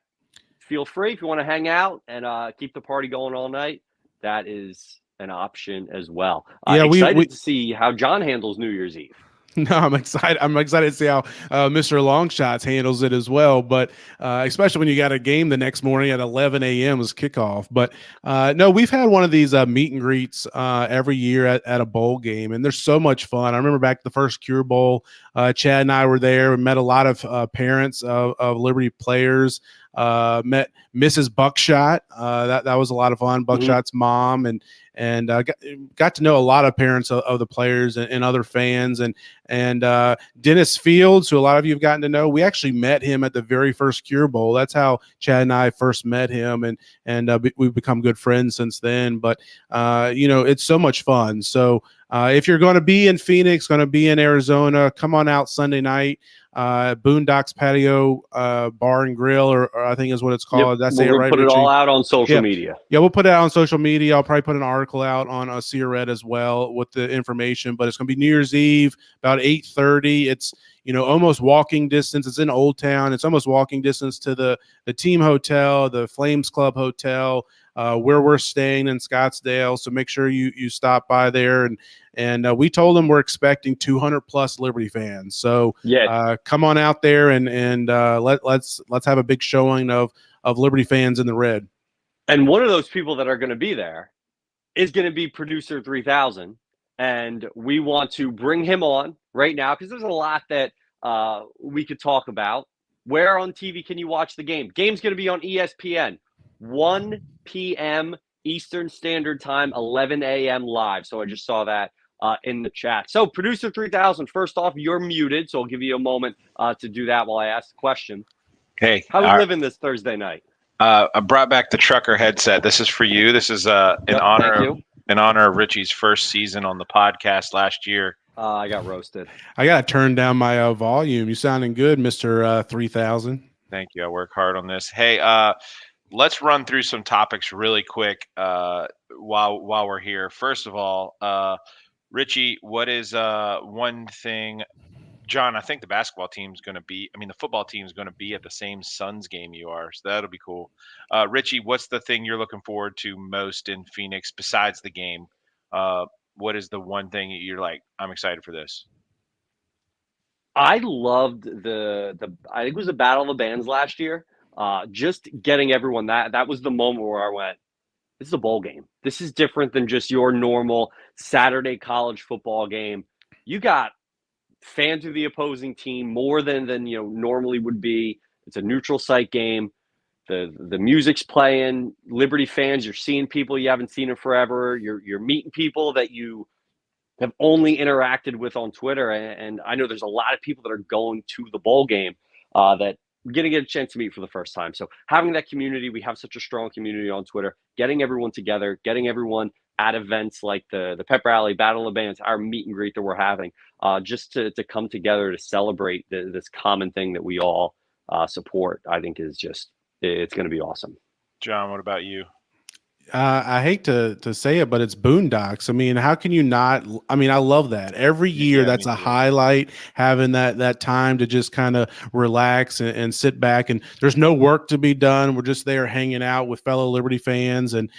feel free. If you want to hang out and keep the party going all night, that is an option as well. Excited to see how John handles New Year's Eve. No, I'm excited. I'm excited to see how Mr. Longshots handles it as well. But especially when you got a game the next morning at 11 a.m. is kickoff. But no, we've had one of these meet and greets every year at a bowl game, and they're so much fun. I remember back the first Cure Bowl, Chad and I were there. We met a lot of parents of Liberty players. Met Mrs. Buckshot. That was a lot of fun. Buckshot's mom, and got to know a lot of parents of the players and other fans, and Dennis Fields, who a lot of you have gotten to know. We actually met him at the very first Cure Bowl. That's how Chad and I first met him, and we've become good friends since then. But it's so much fun. So if you're going to be in Phoenix, going to be in Arizona, come on out Sunday night. Boondocks Patio Bar and Grill, or I think is what it's called. Yep. That's it, right? Put Richie? It all out on social media. Yeah, we'll put it out on social media. I'll probably put an article out on CRED as well with the information. But it's going to be New Year's Eve about 8:30. It's almost walking distance. It's in Old Town. It's almost walking distance to the team hotel, the Flames Club Hotel, where we're staying in Scottsdale. So make sure you stop by there. And we told them we're expecting 200 plus Liberty fans. So come on out there and let's have a big showing of Liberty fans in the red. And one of those people that are going to be there is going to be Producer 3000. And we want to bring him on right now because there's a lot that we could talk about. Where on TV can you watch the game? Game's going to be on ESPN, 1 p.m. Eastern Standard Time, 11 a.m. live. So I just saw that in the chat. So Producer 3000, first off, you're muted, so I'll give you a moment to do that while I ask the question. Hey, how are you living this Thursday night? I brought back the trucker headset. This is for you. This is in honor of Richie's first season on the podcast last year. I got roasted. I got to turn down my volume. You sounding good, Mr. 3000. Thank you. I work hard on this. Hey, let's run through some topics really quick while we're here. First of all, Richie, what is one thing? John, I think the basketball team's going to be, the football team's going to be at the same Suns game you are. So that'll be cool. Richie, what's the thing you're looking forward to most in Phoenix besides the game? what is the one thing you're like, I'm excited for this? I loved I think it was the Battle of the Bands last year. Just getting everyone that was the moment where I went, this is a bowl game. This is different than just your normal Saturday college football game. You got fans of the opposing team more than normally would be. It's a neutral site game. The music's playing. Liberty fans, you're seeing people you haven't seen in forever. You're meeting people that you have only interacted with on Twitter. And I know there's a lot of people that are going to the bowl game that we're going to get a chance to meet for the first time. So having that community, we have such a strong community on Twitter, getting everyone together, getting everyone at events like the Pep Rally, Battle of the Bands, our meet and greet that we're having, just to come together to celebrate this common thing that we all support, I think is just, it's going to be awesome. John, what about you? I hate to say it, but it's Boondocks. I mean, how can you not? I mean, I love that every year. That's a highlight, having that time to just kind of relax and sit back. And there's no work to be done. We're just there hanging out with fellow Liberty fans and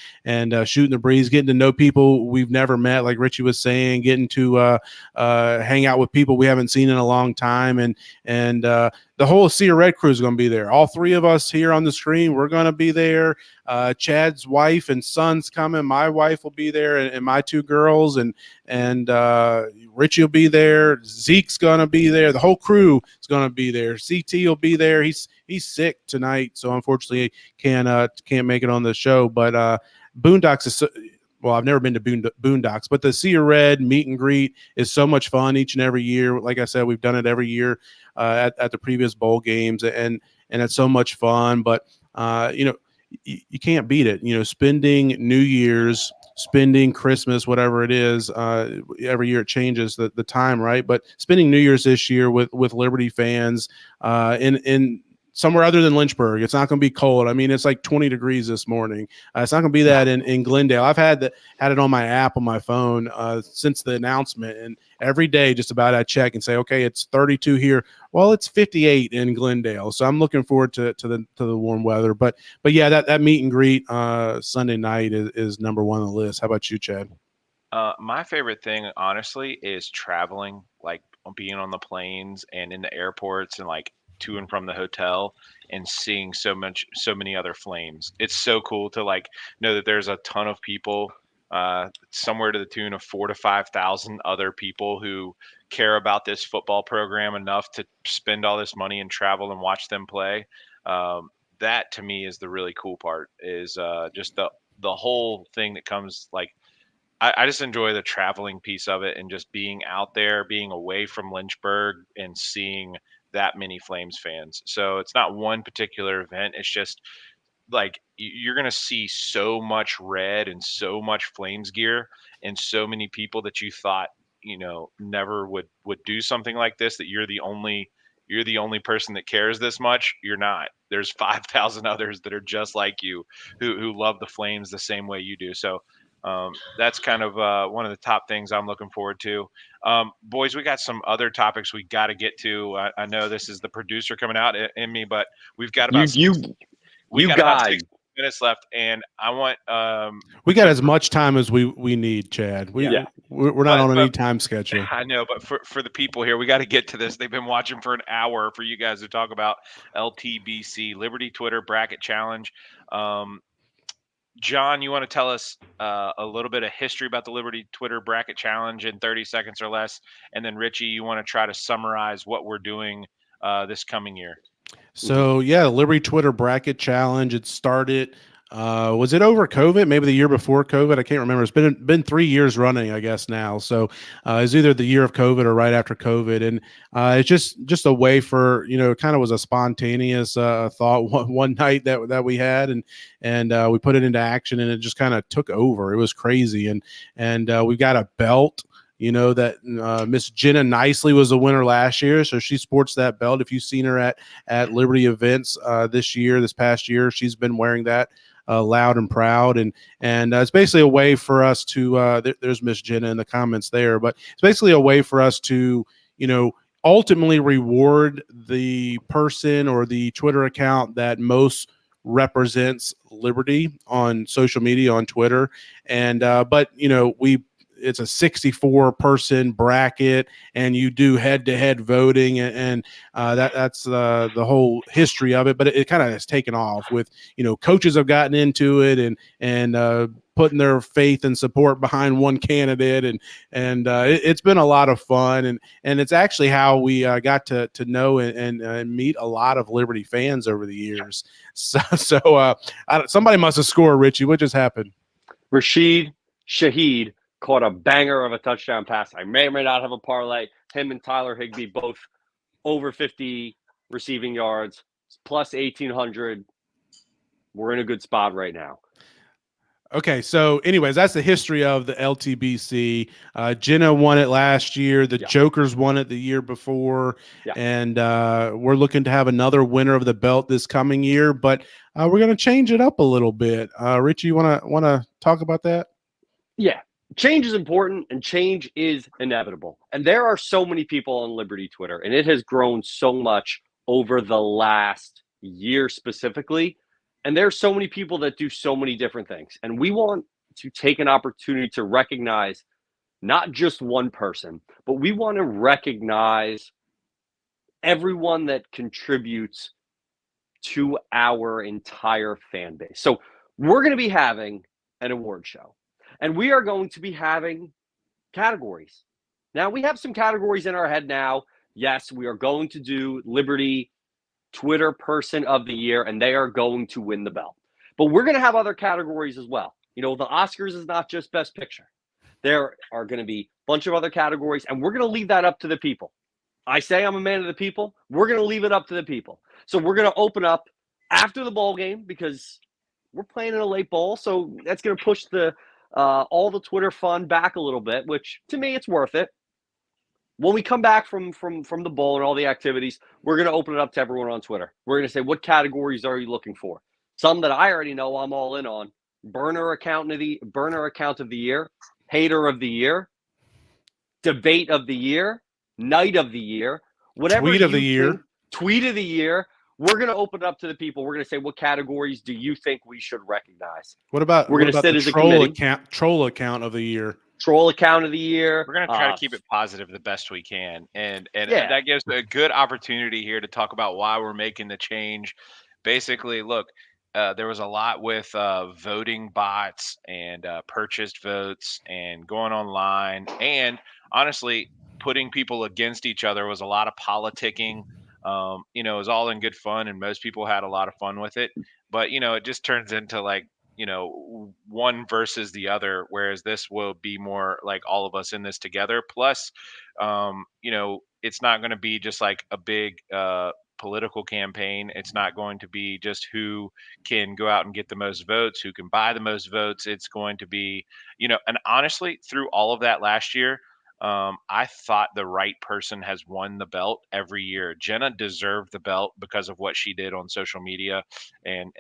shooting the breeze, getting to know people we've never met, like Richie was saying, getting to hang out with people we haven't seen in a long time, and the whole Sea of Red crew is going to be there. All three of us here on the screen, we're going to be there. Chad's wife and son's coming. My wife will be there, and my two girls, and Richie will be there. Zeke's going to be there. The whole crew is going to be there. CT will be there. He's sick tonight, so unfortunately can't make it on the show. But Boondocks is well, I've never been to Boondocks, but the Sea of Red meet and greet is so much fun each and every year. Like I said, we've done it every year at the previous bowl games, and it's so much fun. But you can't beat it. Spending New Year's, spending Christmas, whatever it is, every year it changes the time, right? But spending New Year's this year with Liberty fans in somewhere other than Lynchburg. It's not going to be cold. I mean, it's like 20 degrees this morning. It's not going to be that in Glendale. I've had it on my app on my phone since the announcement, and every day just about I check and say, okay, it's 32 here. Well, it's 58 in Glendale, so I'm looking forward to the warm weather. But yeah, that meet and greet Sunday night is number one on the list. How about you, Chad? My favorite thing, honestly, is traveling, like being on the planes and in the airports and like to and from the hotel and seeing so many other Flames. It's so cool to like know that there's a ton of people, somewhere to the tune of 4,000 to 5,000 other people who care about this football program enough to spend all this money and travel and watch them play. That to me is the really cool part, is just the whole thing that comes. Like I just enjoy the traveling piece of it and just being out there, being away from Lynchburg and seeing that many Flames fans. So it's not one particular event. It's just like you're going to see so much red and so much Flames gear and so many people that you thought, never would do something like this, that you're the only person that cares this much. You're not. There's 5,000 others that are just like you who love the Flames the same way you do. So that's kind of one of the top things I'm looking forward to. Boys, we got some other topics we got to get to. I know this is the producer coming out in me, but we've got about about 6 minutes left, and I want we got as much time as we need, Chad. We're not on any time schedule. I know, but for the people here, we got to get to this. They've been watching for an hour for you guys to talk about LTBC, Liberty Twitter Bracket Challenge. John, you want to tell us a little bit of history about the Liberty Twitter Bracket Challenge in 30 seconds or less? And then, Richie, you want to try to summarize what we're doing this coming year? So, yeah, Liberty Twitter Bracket Challenge, it started was it over COVID? Maybe the year before COVID? I can't remember. It's been 3 years running, I guess, now. So it's either the year of COVID or right after COVID. And it's just a way for, it kind of was a spontaneous thought one night that we had, and we put it into action, and it just kind of took over. It was crazy. And we've got a belt. That Miss Jenna Nicely was the winner last year, so she sports that belt. If you've seen her at Liberty events this past year, she's been wearing that loud and proud, and it's basically a way for us to. There's Miss Jenna in the comments there, but it's basically a way for us to, ultimately reward the person or the Twitter account that most represents Liberty on social media, on Twitter, and but we. it's a 64 person bracket and you do head-to-head voting, and that's the whole history of it. But it kind of has taken off with, coaches have gotten into it and putting their faith and support behind one candidate, and it's been a lot of fun, and it's actually how we got to know and meet a lot of Liberty fans over the years. So somebody must have scored. Richie, what just happened? Rashid Shaheed caught a banger of a touchdown pass. I may or may not have a parlay. Him and Tyler Higbee both over 50 receiving yards, plus 1,800. We're in a good spot right now. Okay, so anyways, that's the history of the LTBC. Jenna won it last year. The Jokers won it the year before, and we're looking to have another winner of the belt this coming year. But we're going to change it up a little bit. Richie, you want to talk about that? Yeah, change is important, and change is inevitable. And there are so many people on Liberty Twitter, and it has grown so much over the last year specifically. And there's so many people that do so many different things. And we want to take an opportunity to recognize not just one person, but we want to recognize everyone that contributes to our entire fan base. So we're going to be having an award show, and we are going to be having categories. Now, we have some categories in our head now. Yes, we are going to do Liberty Twitter Person of the Year, and they are going to win the belt. But we're going to have other categories as well. The Oscars is not just Best Picture. There are going to be a bunch of other categories, and we're going to leave that up to the people. I say I'm a man of the people. We're going to leave it up to the people. So we're going to open up after the bowl game, because we're playing in a late bowl, so that's going to push the all the Twitter fun back a little bit, which to me, it's worth it. When we come back from the bowl and all the activities, we're going to open it up to everyone on Twitter. We're going to say, what categories are you looking for? Some that I already know I'm all in on. Burner account of the year, hater of the year, debate of the year, night of the year, whatever. Tweet of the year. Tweet of the year. We're going to open it up to the people. We're going to say, what categories do you think we should recognize? What about the troll account of the year? Troll account of the year. We're going to try to keep it positive the best we can. And that gives a good opportunity here to talk about why we're making the change. Basically, look, there was a lot with voting bots and purchased votes and going online. And honestly, putting people against each other was a lot of politicking. It was all in good fun, and most people had a lot of fun with it. But, it just turns into one versus the other, whereas this will be more like all of us in this together. Plus, it's not going to be just like a big political campaign. It's not going to be just who can go out and get the most votes, who can buy the most votes. It's going to be, and honestly, through all of that last year, I thought the right person has won the belt every year. Jenna deserved the belt because of what she did on social media and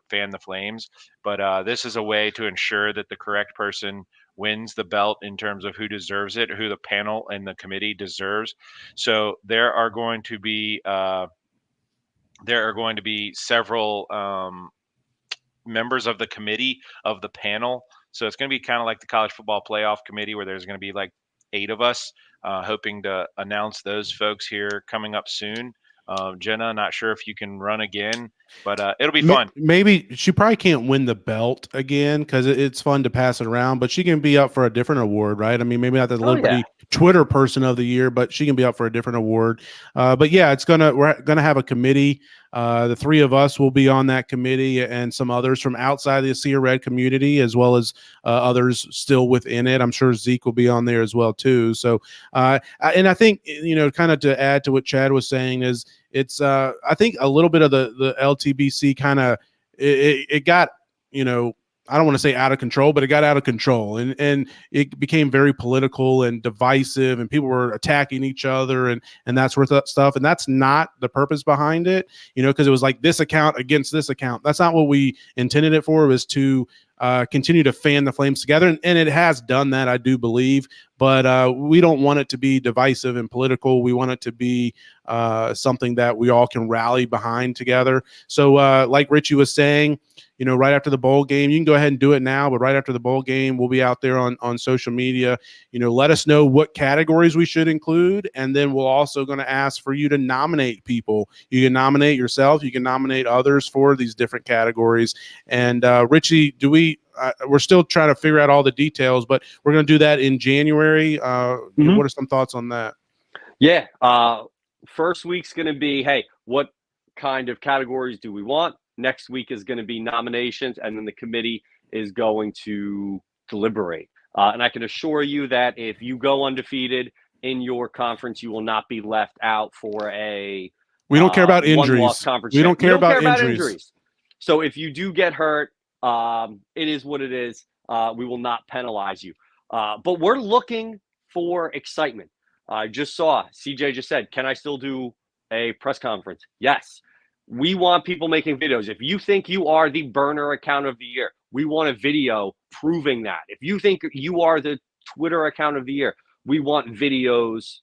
fan the flames. But this is a way to ensure that the correct person wins the belt in terms of who deserves it, who the panel and the committee deserves. So there are going to be several members of the committee of the panel. So it's going to be kind of like the college football playoff committee, where there's going to be like 8 of us, hoping to announce those folks here coming up soon. Jenna, not sure if you can run again, but it'll be fun. Maybe she probably can't win the belt again because it's fun to pass it around, but she can be up for a different award, right? I mean, maybe not the Liberty Twitter Person of the Year, but she can be up for a different award. But yeah, we're gonna have a committee. The 3 of us will be on that committee, and some others from outside the Sea Red community, as well as others still within it. I'm sure Zeke will be on there as well too. So, and I think, kind of to add to what Chad was saying is, it's I think a little bit of the LTBC kind of it got, I don't want to say out of control, but it got out of control, and it became very political and divisive, and people were attacking each other and that sort of stuff. And that's not the purpose behind it, because it was like this account against this account. That's not what we intended it for. It was to continue to fan the flames together. And it has done that, I do believe. But we don't want it to be divisive and political. We want it to be something that we all can rally behind together. So like Richie was saying, right after the bowl game, you can go ahead and do it now, but right after the bowl game, we'll be out there on social media. Let us know what categories we should include. And then we're also going to ask for you to nominate people. You can nominate yourself. You can nominate others for these different categories. And Richie, we're still trying to figure out all the details, but we're going to do that in January. What are some thoughts on that? Yeah. First week's going to be, hey, what kind of categories do we want? Next week is going to be nominations, and then the committee is going to deliberate. And I can assure you that if you go undefeated in your conference, you will not be left out for a we don't care about injuries. Conference we don't care about injuries. So if you do get hurt, it is what it is. We will not penalize you. But we're looking for excitement. I just saw CJ just said, can I still do a press conference? Yes. We want people making videos. If you think you are the burner account of the year, we want a video proving that. If you think you are the Twitter account of the year, we want videos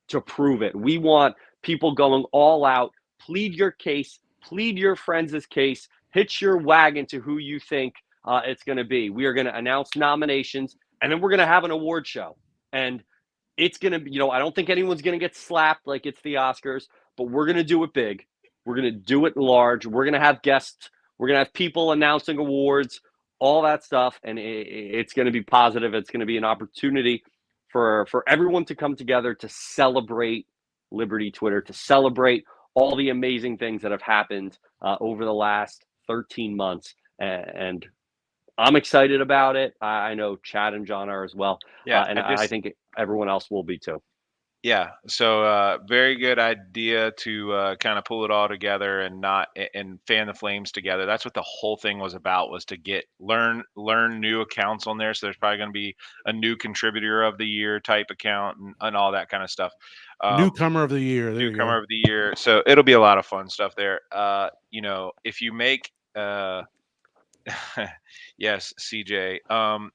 to prove it. We want people going all out. Plead your case. Plead your friends' case. Hitch your wagon to who you think it's going to be. We are going to announce nominations, and then we're going to have an award show. And it's going to be, I don't think anyone's going to get slapped like it's the Oscars, but we're going to do it big. We're going to do it large. We're going to have guests. We're going to have people announcing awards, all that stuff. And it's going to be positive. It's going to be an opportunity for everyone to come together to celebrate Liberty Twitter, to celebrate all the amazing things that have happened over the last 13 months. And I'm excited about it. I know Chad and John are as well. Yeah, and I think everyone else will be too. Yeah, so very good idea to kind of pull it all together and fan the flames together. That's what the whole thing was about, was to learn new accounts on there. So there's probably going to be a new contributor of the year type account and all that kind of stuff. Newcomer of the year. Newcomer of the year. So it'll be a lot of fun stuff there. If you make yes, CJ.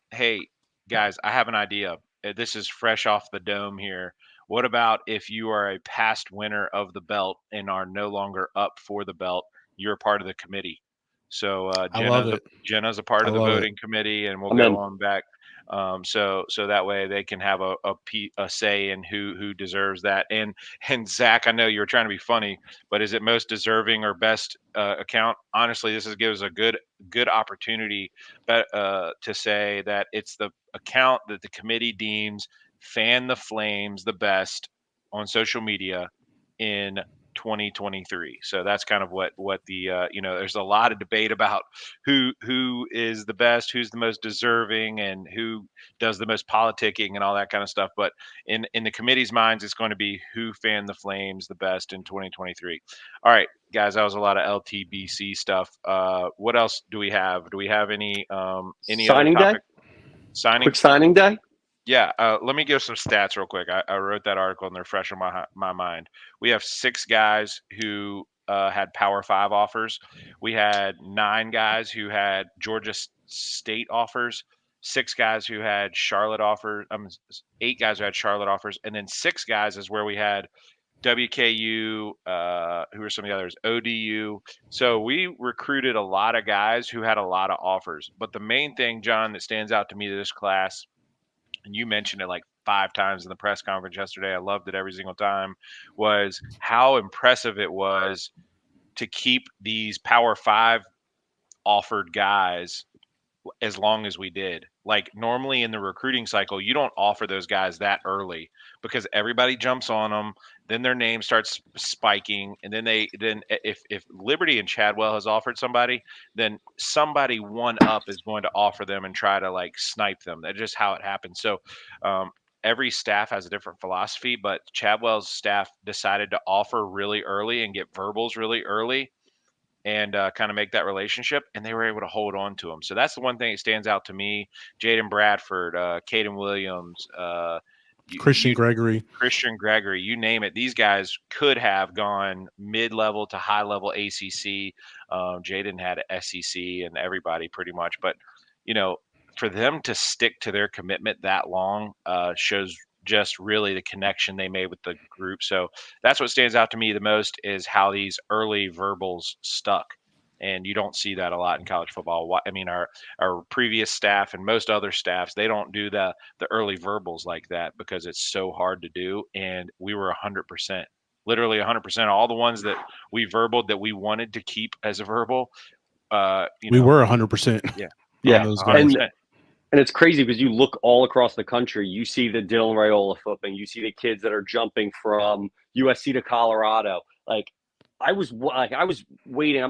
Hey guys, I have an idea. This is fresh off the dome here. What about if you are a past winner of the belt and are no longer up for the belt? You're part of the committee. So Jenna's a part of the voting committee, and we'll go on back. So that way they can have a say in who deserves that. And Zach, I know you were trying to be funny, but is it most deserving or best account? Honestly, this gives a good opportunity to say that it's the account that the committee deems fan the flames the best on social media in 2023. So that's kind of what the there's a lot of debate about who is the best, who's the most deserving, and who does the most politicking and all that kind of stuff. But in the committee's minds, it's going to be who fanned the flames the best in 2023. All right, guys, that was a lot of LTBC stuff. What else do we have? Do we have any signing other topic? Day? Quick signing day? Yeah, let me give some stats real quick. I wrote that article and they're fresh in my mind. We have 6 guys who had Power 5 offers. We had 9 guys who had Georgia State offers, 6 guys who had Charlotte offers, 8 guys who had Charlotte offers, and then 6 guys is where we had WKU, who are some of the others, ODU. So we recruited a lot of guys who had a lot of offers. But the main thing, John, that stands out to me to this class, and you mentioned it like 5 times in the press conference yesterday, I loved it every single time, was how impressive it was to keep these Power 5 offered guys as long as we did. Like normally in the recruiting cycle, you don't offer those guys that early because everybody jumps on them. Then their name starts spiking. And then if Liberty and Chadwell has offered somebody, then somebody one up is going to offer them and try to like snipe them. That's just how it happens. So every staff has a different philosophy, but Chadwell's staff decided to offer really early and get verbals really early and kind of make that relationship, and they were able to hold on to them. So that's the one thing that stands out to me. Jaden Bradford, Caden Williams, Christian Gregory, you name it. These guys could have gone mid-level to high-level ACC. Jaden had SEC and everybody pretty much, but for them to stick to their commitment that long shows just really the connection they made with the group. So that's what stands out to me the most is how these early verbals stuck. And you don't see that a lot in college football. I mean, our previous staff and most other staffs, they don't do the early verbals like that because it's so hard to do. And we were 100%, literally 100%. All the ones that we verbaled that we wanted to keep as a verbal, we were 100%. Yeah. Yeah. Those guys. And it's crazy because you look all across the country, you see the Dylan Raiola flipping, you see the kids that are jumping from USC to Colorado. Like I was waiting. I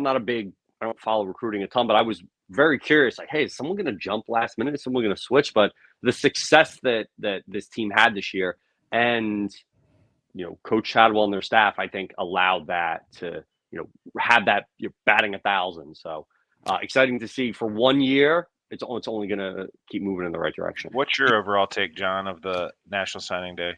don't follow recruiting a ton, but I was very curious. Like, hey, is someone going to jump last minute? Is someone going to switch? But the success that this team had this year, and Coach Chadwell and their staff, I think, allowed that to have that batting 1,000. So exciting to see for 1 year. It's only going to keep moving in the right direction. What's your overall take, John, of the National Signing Day?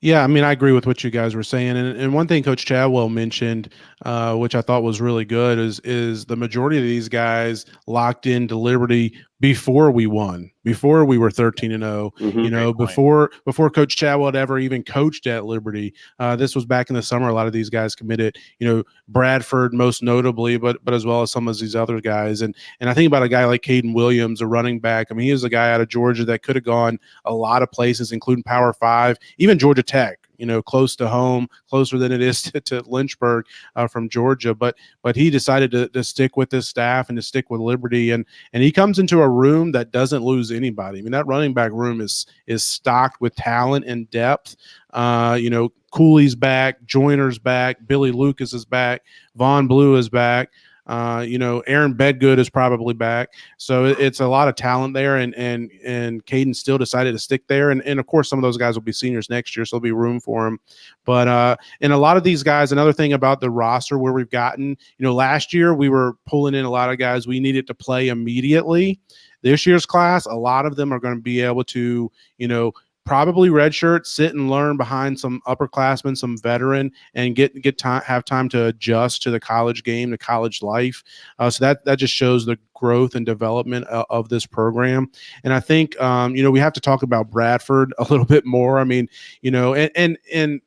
Yeah, I mean, I agree with what you guys were saying, and one thing Coach Chadwell mentioned, which I thought was really good, is the majority of these guys locked into Liberty before we won, before we were 13-0. Mm-hmm. Before Coach Chadwell had ever even coached at Liberty. This was back in the summer. A lot of these guys committed. Bradford most notably, but as well as some of these other guys. And I think about a guy like Caden Williams, a running back. I mean, he was a guy out of Georgia that could have gone a lot of places, including Power 5, even Georgia Tech. Close to home, closer than it is to Lynchburg from Georgia. But he decided to stick with his staff and to stick with Liberty. And he comes into a room that doesn't lose anybody. I mean, that running back room is stocked with talent and depth. Cooley's back, Joyner's back, Billy Lucas is back, Vaughn Blue is back. Aaron Bedgood is probably back. So it's a lot of talent there, and Caden still decided to stick there. And of course, some of those guys will be seniors next year, so there'll be room for them. But and a lot of these guys, another thing about the roster where we've gotten, last year we were pulling in a lot of guys we needed to play immediately. This year's class, a lot of them are going to be able to, probably redshirt, sit and learn behind some upperclassmen, some veteran, and have time to adjust to the college game, the college life. So that just shows the growth and development of this program. And I think we have to talk about Bradford a little bit more. I mean, and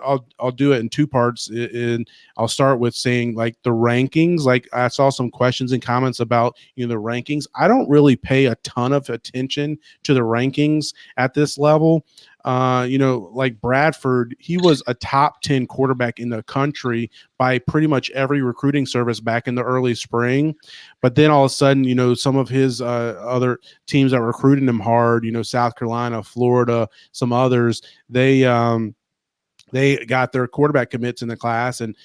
I'll do it in two parts. And I'll start with saying like the rankings. Like I saw some questions and comments about the rankings. I don't really pay a ton of attention to the rankings at this level. Like Bradford, he was a top 10 quarterback in the country by pretty much every recruiting service back in the early spring. But then all of a sudden, some of his other teams that were recruiting him hard, South Carolina, Florida, some others, they got their quarterback commits in the class, and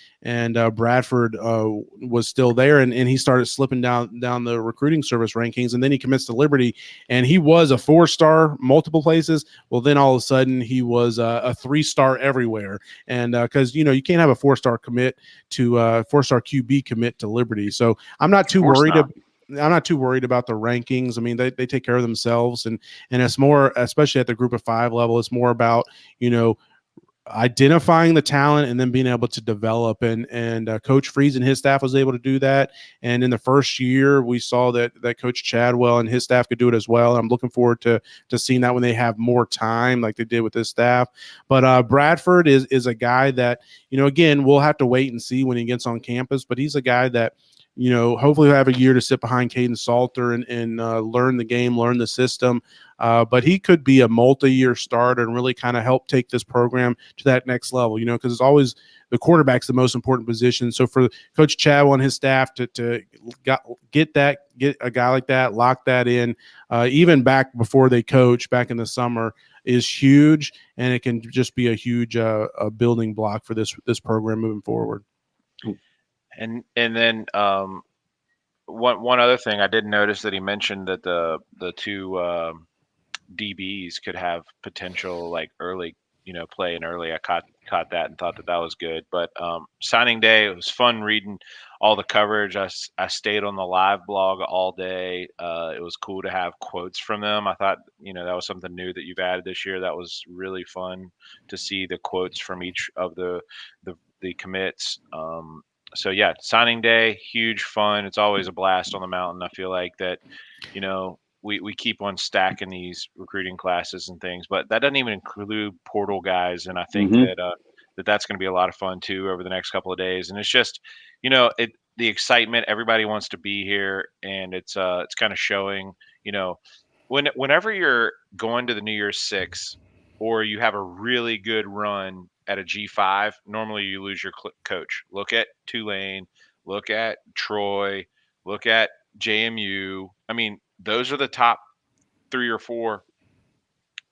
Bradford was still there, and he started slipping down the recruiting service rankings, and then he commits to Liberty, and he was a 4-star multiple places. Well, then all of a sudden he was a 3-star everywhere, and because you can't have a 4-star commit to 4-star QB commit to Liberty. So I'm not too worried. I'm not too worried about the rankings. I mean, they take care of themselves, and it's more, especially at the group of 5 level, it's more about identifying the talent and then being able to develop, and Coach Freeze and his staff was able to do that. And in the first year, we saw that Coach Chadwell and his staff could do it as well. I'm looking forward to seeing that when they have more time, like they did with his staff. But Bradford is a guy that again, we'll have to wait and see when he gets on campus. But he's a guy that hopefully we'll have a year to sit behind Caden Salter and learn the game, learn the system. But he could be a multi-year starter and really kind of help take this program to that next level, because it's always the quarterback's the most important position. So for Coach Chadwell and his staff to get a guy like that, lock that in, even back before they coach back in the summer, is huge, and it can just be a huge a building block for this program moving forward. And then one other thing, I did notice that he mentioned that the two DBs could have potential like early, play in early. I caught that and thought that was good. But signing day, it was fun reading all the coverage. I stayed on the live blog all day. It was cool to have quotes from them. I thought that was something new that you've added this year. That was really fun to see the quotes from each of the commits. So yeah, signing day, huge fun. It's always a blast on the mountain. I feel like that, we keep on stacking these recruiting classes and things, but that doesn't even include portal guys. And I think Mhm. that's going to be a lot of fun too over the next couple of days. And it's just, the excitement, everybody wants to be here, and it's kind of showing, whenever you're going to the New Year's Six or you have a really good run at a G5, normally you lose your coach. Look at Tulane, look at Troy, look at JMU. I mean, those are the top 3 or 4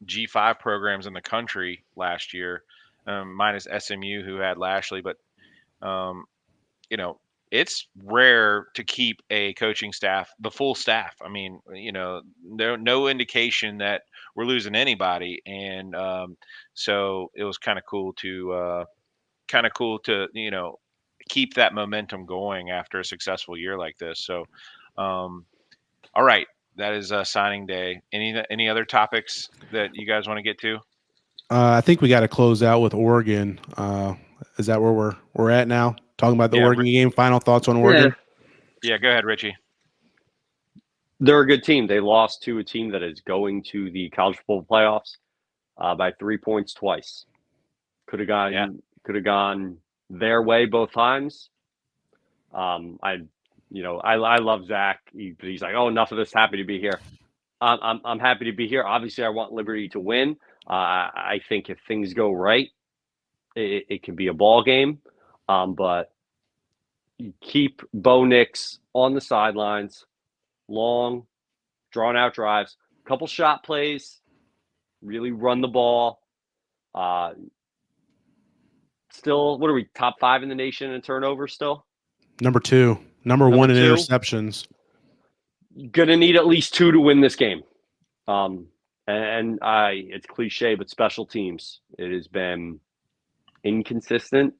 G5 programs in the country last year, minus SMU who had Lashley. But um, you know, it's rare to keep a coaching staff, the full staff. I mean, no indication that we're losing anybody, and so it was kind of cool to keep that momentum going after a successful year like this. So, all right, that is signing day. Any other topics that you guys want to get to? I think we got to close out with Oregon. Is that where we're at now? Talking about the Yeah, Oregon game. Final thoughts on Oregon? Yeah, go ahead, Richie. They're a good team. They lost to a team that is going to the college football playoffs by 3 points twice. Could have gone their way both times. I love Zach. He's like, oh, enough of this. Happy to be here. I'm happy to be here. Obviously, I want Liberty to win. I think if things go right, it can be a ball game. But you keep Bo Nix on the sidelines, long, drawn-out drives, couple shot plays, really run the ball. Still, what are we, top 5 in the nation in turnovers still? Number 2. Number 1 in interceptions. Gonna need at least 2 to win this game. It's cliche, but special teams. It has been inconsistent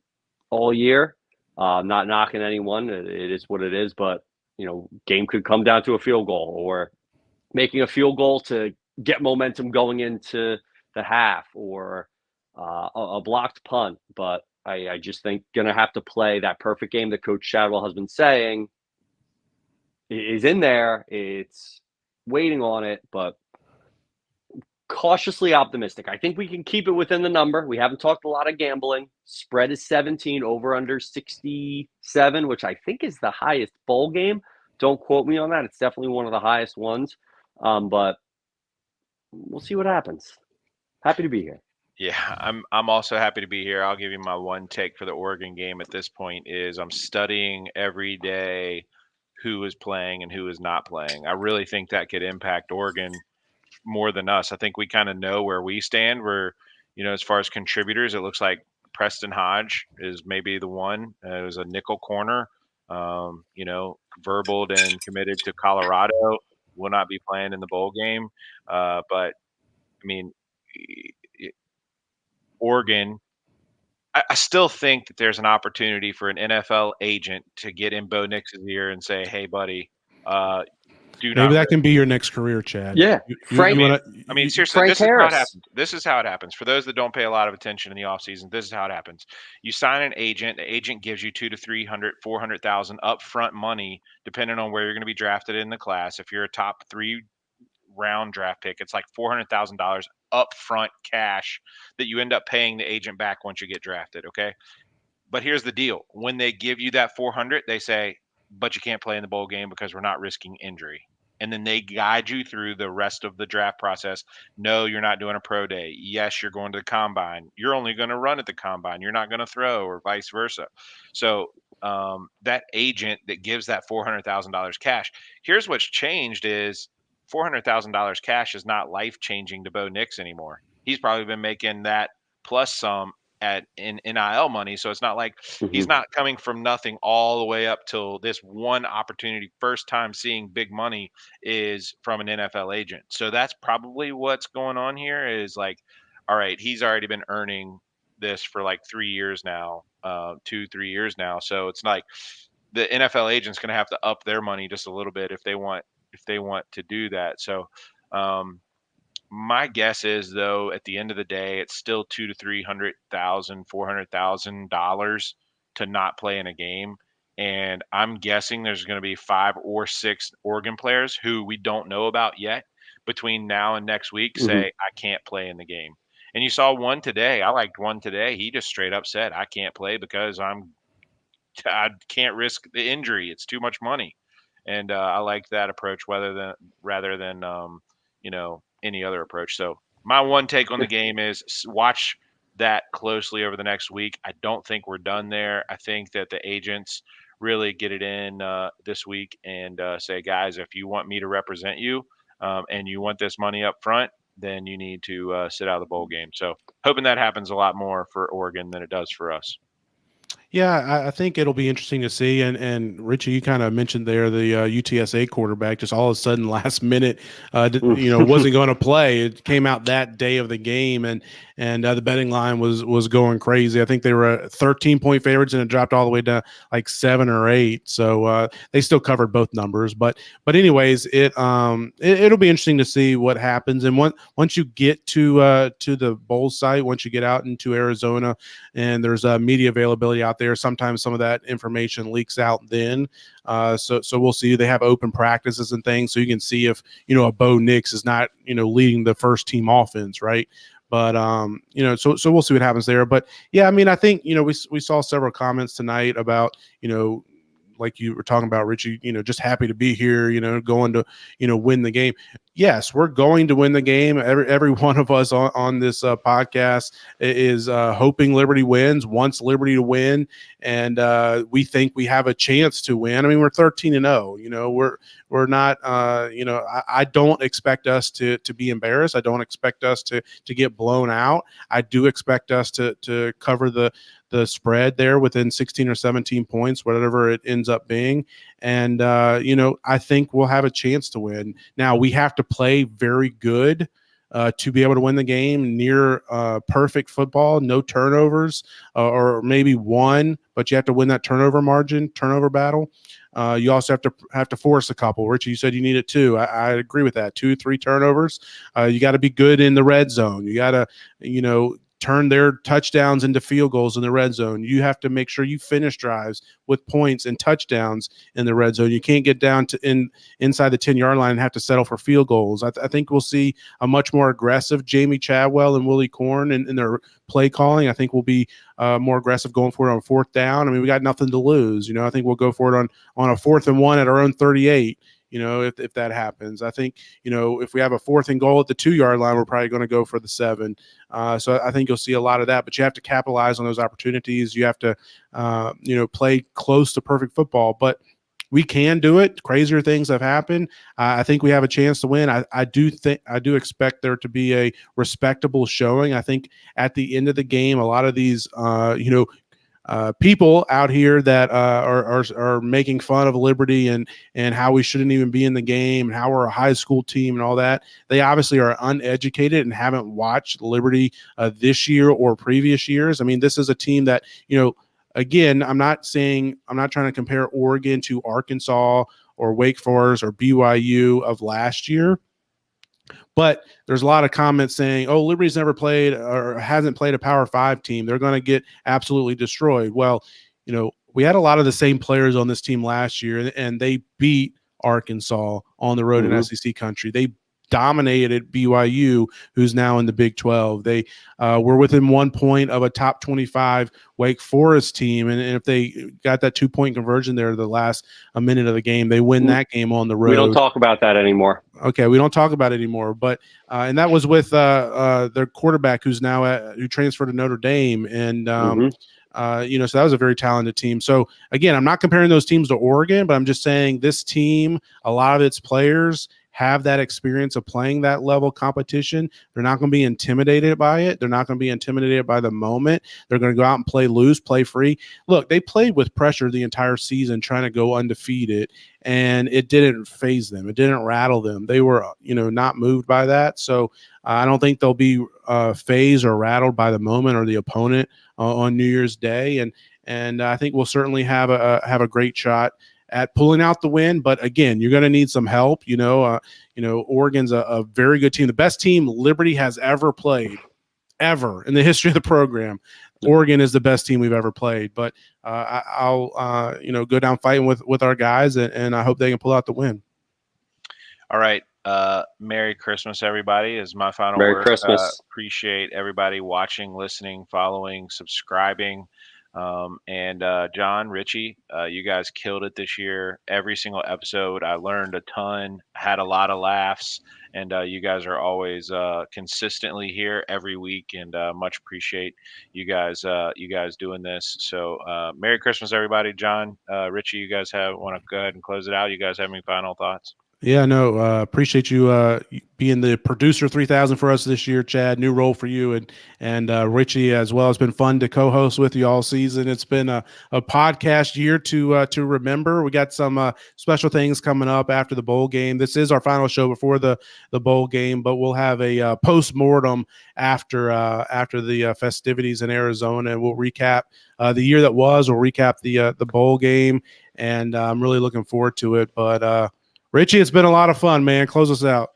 all year. Not knocking anyone. It is what it is, but game could come down to a field goal or making a field goal to get momentum going into the half or a blocked punt. But I just think gonna have to play that perfect game that Coach Shadwell has been saying is in there. It's waiting on it, but cautiously optimistic. I think we can keep it within the number. We haven't talked a lot of gambling. Spread is 17, over under 67, which I think is the highest bowl game. Don't quote me on that. It's definitely one of the highest ones. But we'll see what happens. Happy to be here. Yeah, I'm also happy to be here. I'll give you my one take for the Oregon game at this point is I'm studying every day who is playing and who is not playing. I really think that could impact Oregon more than us. I think we kind of know where we stand. We're, as far as contributors, it looks like Preston Hodge is maybe the one. It was a nickel corner, verbaled and committed to Colorado. Will not be playing in the bowl game. But I mean, Oregon, I still think that there's an opportunity for an NFL agent to get in Bo Nix's ear and say, "Hey, buddy, maybe that can be your next career, Chad." Yeah, seriously, Frank this is how it Harris. happens. This is how it happens. For those that don't pay a lot of attention in the offseason, this is how it happens. You sign an agent. The agent gives you 200 to 300, 400,000 upfront money, depending on where you're going to be drafted in the class. If you're a top 3 round draft pick, it's like $400,000 upfront cash that you end up paying the agent back once you get drafted. Okay. But here's the deal. When they give you that 400, they say, but you can't play in the bowl game because we're not risking injury. And then they guide you through the rest of the draft process. No, you're not doing a pro day. Yes, you're going to the combine. You're only going to run at the combine. You're not going to throw, or vice versa. So that agent that gives that $400,000 cash, here's what's changed is $400,000 cash is not life-changing to Bo Nix anymore. He's probably been making that plus some in NIL money. So it's not like he's not coming from nothing all the way up till this one opportunity. First time seeing big money is from an NFL agent. So that's probably what's going on here is like, all right, he's already been earning this for like 3 years now, 2-3 years now. So it's like the NFL agent's going to have to up their money just a little bit if they want to do that. So my guess is, though, at the end of the day, it's still $200,000 to $300,000, $400,000 to not play in a game. And I'm guessing there's going to be 5 or 6 Oregon players who we don't know about yet between now and next week say, I can't play in the game. And you saw one today. I liked one today. He just straight up said, I can't play because I can't risk the injury. It's too much money. And I liked that approach rather than any other approach. So my one take on the game is watch that closely over the next week. I don't think we're done there. I think that the agents really get it in this week and say, guys, if you want me to represent you and you want this money up front, then you need to sit out of the bowl game. So hoping that happens a lot more for Oregon than it does for us. Yeah, I think it'll be interesting to see. And Richie, you kind of mentioned there the UTSA quarterback just all of a sudden last minute, wasn't going to play. It came out that day of the game, and the betting line was going crazy. I think they were 13-point favorites, and it dropped all the way to like 7 or 8. So they still covered both numbers. But anyways, it'll be interesting to see what happens. And once you get to the bowl site, once you get out into Arizona, and there's media availability out there, sometimes some of that information leaks out then. So we'll see. They have open practices and things, so you can see if a Bo Nix is not leading the first team offense, right? But so we'll see what happens there. But yeah, I mean, I think we saw several comments tonight about like you were talking about, Richie, just happy to be here, going to win the game. Yes, we're going to win the game. Every one of us on this podcast is hoping Liberty wins, wants Liberty to win, and we think we have a chance to win. I mean, we're 13-0. We're not. I don't expect us to be embarrassed. I don't expect us to get blown out. I do expect us to cover the spread there within 16 or 17 points, whatever it ends up being. And, I think we'll have a chance to win. Now, we have to play very good to be able to win the game, near perfect football, no turnovers, or maybe one, but you have to win that turnover battle. You also have to force a couple. Richie, you said you need it too. I agree with that. 2-3 turnovers. You got to be good in the red zone. You got to, turn their touchdowns into field goals in the red zone. You have to make sure you finish drives with points and touchdowns in the red zone. You can't get down to inside the 10-yard line and have to settle for field goals. I think we'll see a much more aggressive Jamie Chadwell and Willie Corn in their play calling. I think we'll be more aggressive going for it on 4th down. I mean, we got nothing to lose. I think we'll go for it on a 4th and 1 at our own 38. If that happens. I think, if we have a 4th and goal at the 2-yard line, we're probably going to go for the 7. So I think you'll see a lot of that, but you have to capitalize on those opportunities. You have to, play close to perfect football, but we can do it. Crazier things have happened. I think we have a chance to win. I do expect there to be a respectable showing. I think at the end of the game, a lot of these, people out here that are making fun of Liberty and how we shouldn't even be in the game and how we're a high school team and all that. They obviously are uneducated and haven't watched Liberty this year or previous years. I mean, this is a team that, again, I'm not trying to compare Oregon to Arkansas or Wake Forest or BYU of last year. But there's a lot of comments saying, oh, Liberty's never played or hasn't played a Power 5 team. They're going to get absolutely destroyed. Well, we had a lot of the same players on this team last year, and they beat Arkansas on the road in SEC country. They dominated BYU, who's now in the Big 12. They were within 1 point of a top 25 Wake Forest team, and if they got that 2-point conversion there the last minute of the game, they win that game on the road. We don't talk about that anymore. Okay, we don't talk about it anymore, but and that was with their quarterback who transferred to Notre Dame, and so that was a very talented team. So again, I'm not comparing those teams to Oregon, but I'm just saying this team, a lot of its players have that experience of playing that level competition. They're not going to be intimidated by it. They're not going to be intimidated by the moment. They're going to go out and play loose, play free. Look, they played with pressure the entire season trying to go undefeated, and it didn't faze them. It didn't rattle them. They were, not moved by that. So I don't think they'll be fazed or rattled by the moment or the opponent on New Year's Day. And I think we'll certainly have a great shot at pulling out the win. But again, you're going to need some help. Oregon's a very good team, the best team Liberty has ever played ever in the history of the program. Oregon is the best team we've ever played, but I'll go down fighting with our guys, and I hope they can pull out the win. All right. Merry Christmas, everybody, is my final Merry word. Christmas. Appreciate everybody watching, listening, following, subscribing. And John, Richie, you guys killed it this year. Every single episode, I learned a ton, had a lot of laughs, and you guys are always consistently here every week, and much appreciate you guys doing this. So Merry Christmas, everybody. John, Richie, you guys want to go ahead and close it out? You guys have any final thoughts? Yeah, no, appreciate you being the producer 3000 for us this year, Chad. New role for you, and Richie as well. It's been fun to co-host with you all season. It's been a podcast year to remember. We got some special things coming up after the bowl game. This is our final show before the bowl game, but we'll have a post-mortem after the festivities in Arizona, and we'll recap the year that was. We'll recap the bowl game, and I'm really looking forward to it. But Richie, it's been a lot of fun, man. Close us out.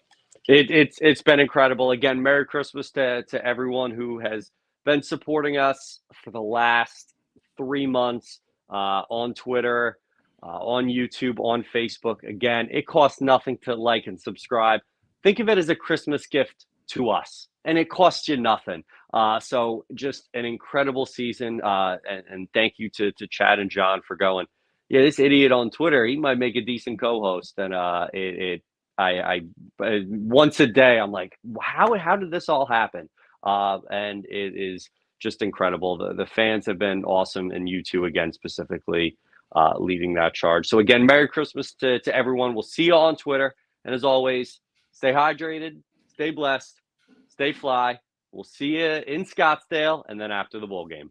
It's been incredible. Again, Merry Christmas to everyone who has been supporting us for the last 3 months on Twitter, on YouTube, on Facebook. Again, it costs nothing to like and subscribe. Think of it as a Christmas gift to us, and it costs you nothing. So just an incredible season, and thank you to Chad and John for going, yeah, this idiot on Twitter, he might make a decent co-host. And I once a day, I'm like, how did this all happen? And it is just incredible. The fans have been awesome, and you two again specifically leading that charge. So again, Merry Christmas to everyone. We'll see you on Twitter, and as always, stay hydrated, stay blessed, stay fly. We'll see you in Scottsdale, and then after the bowl game.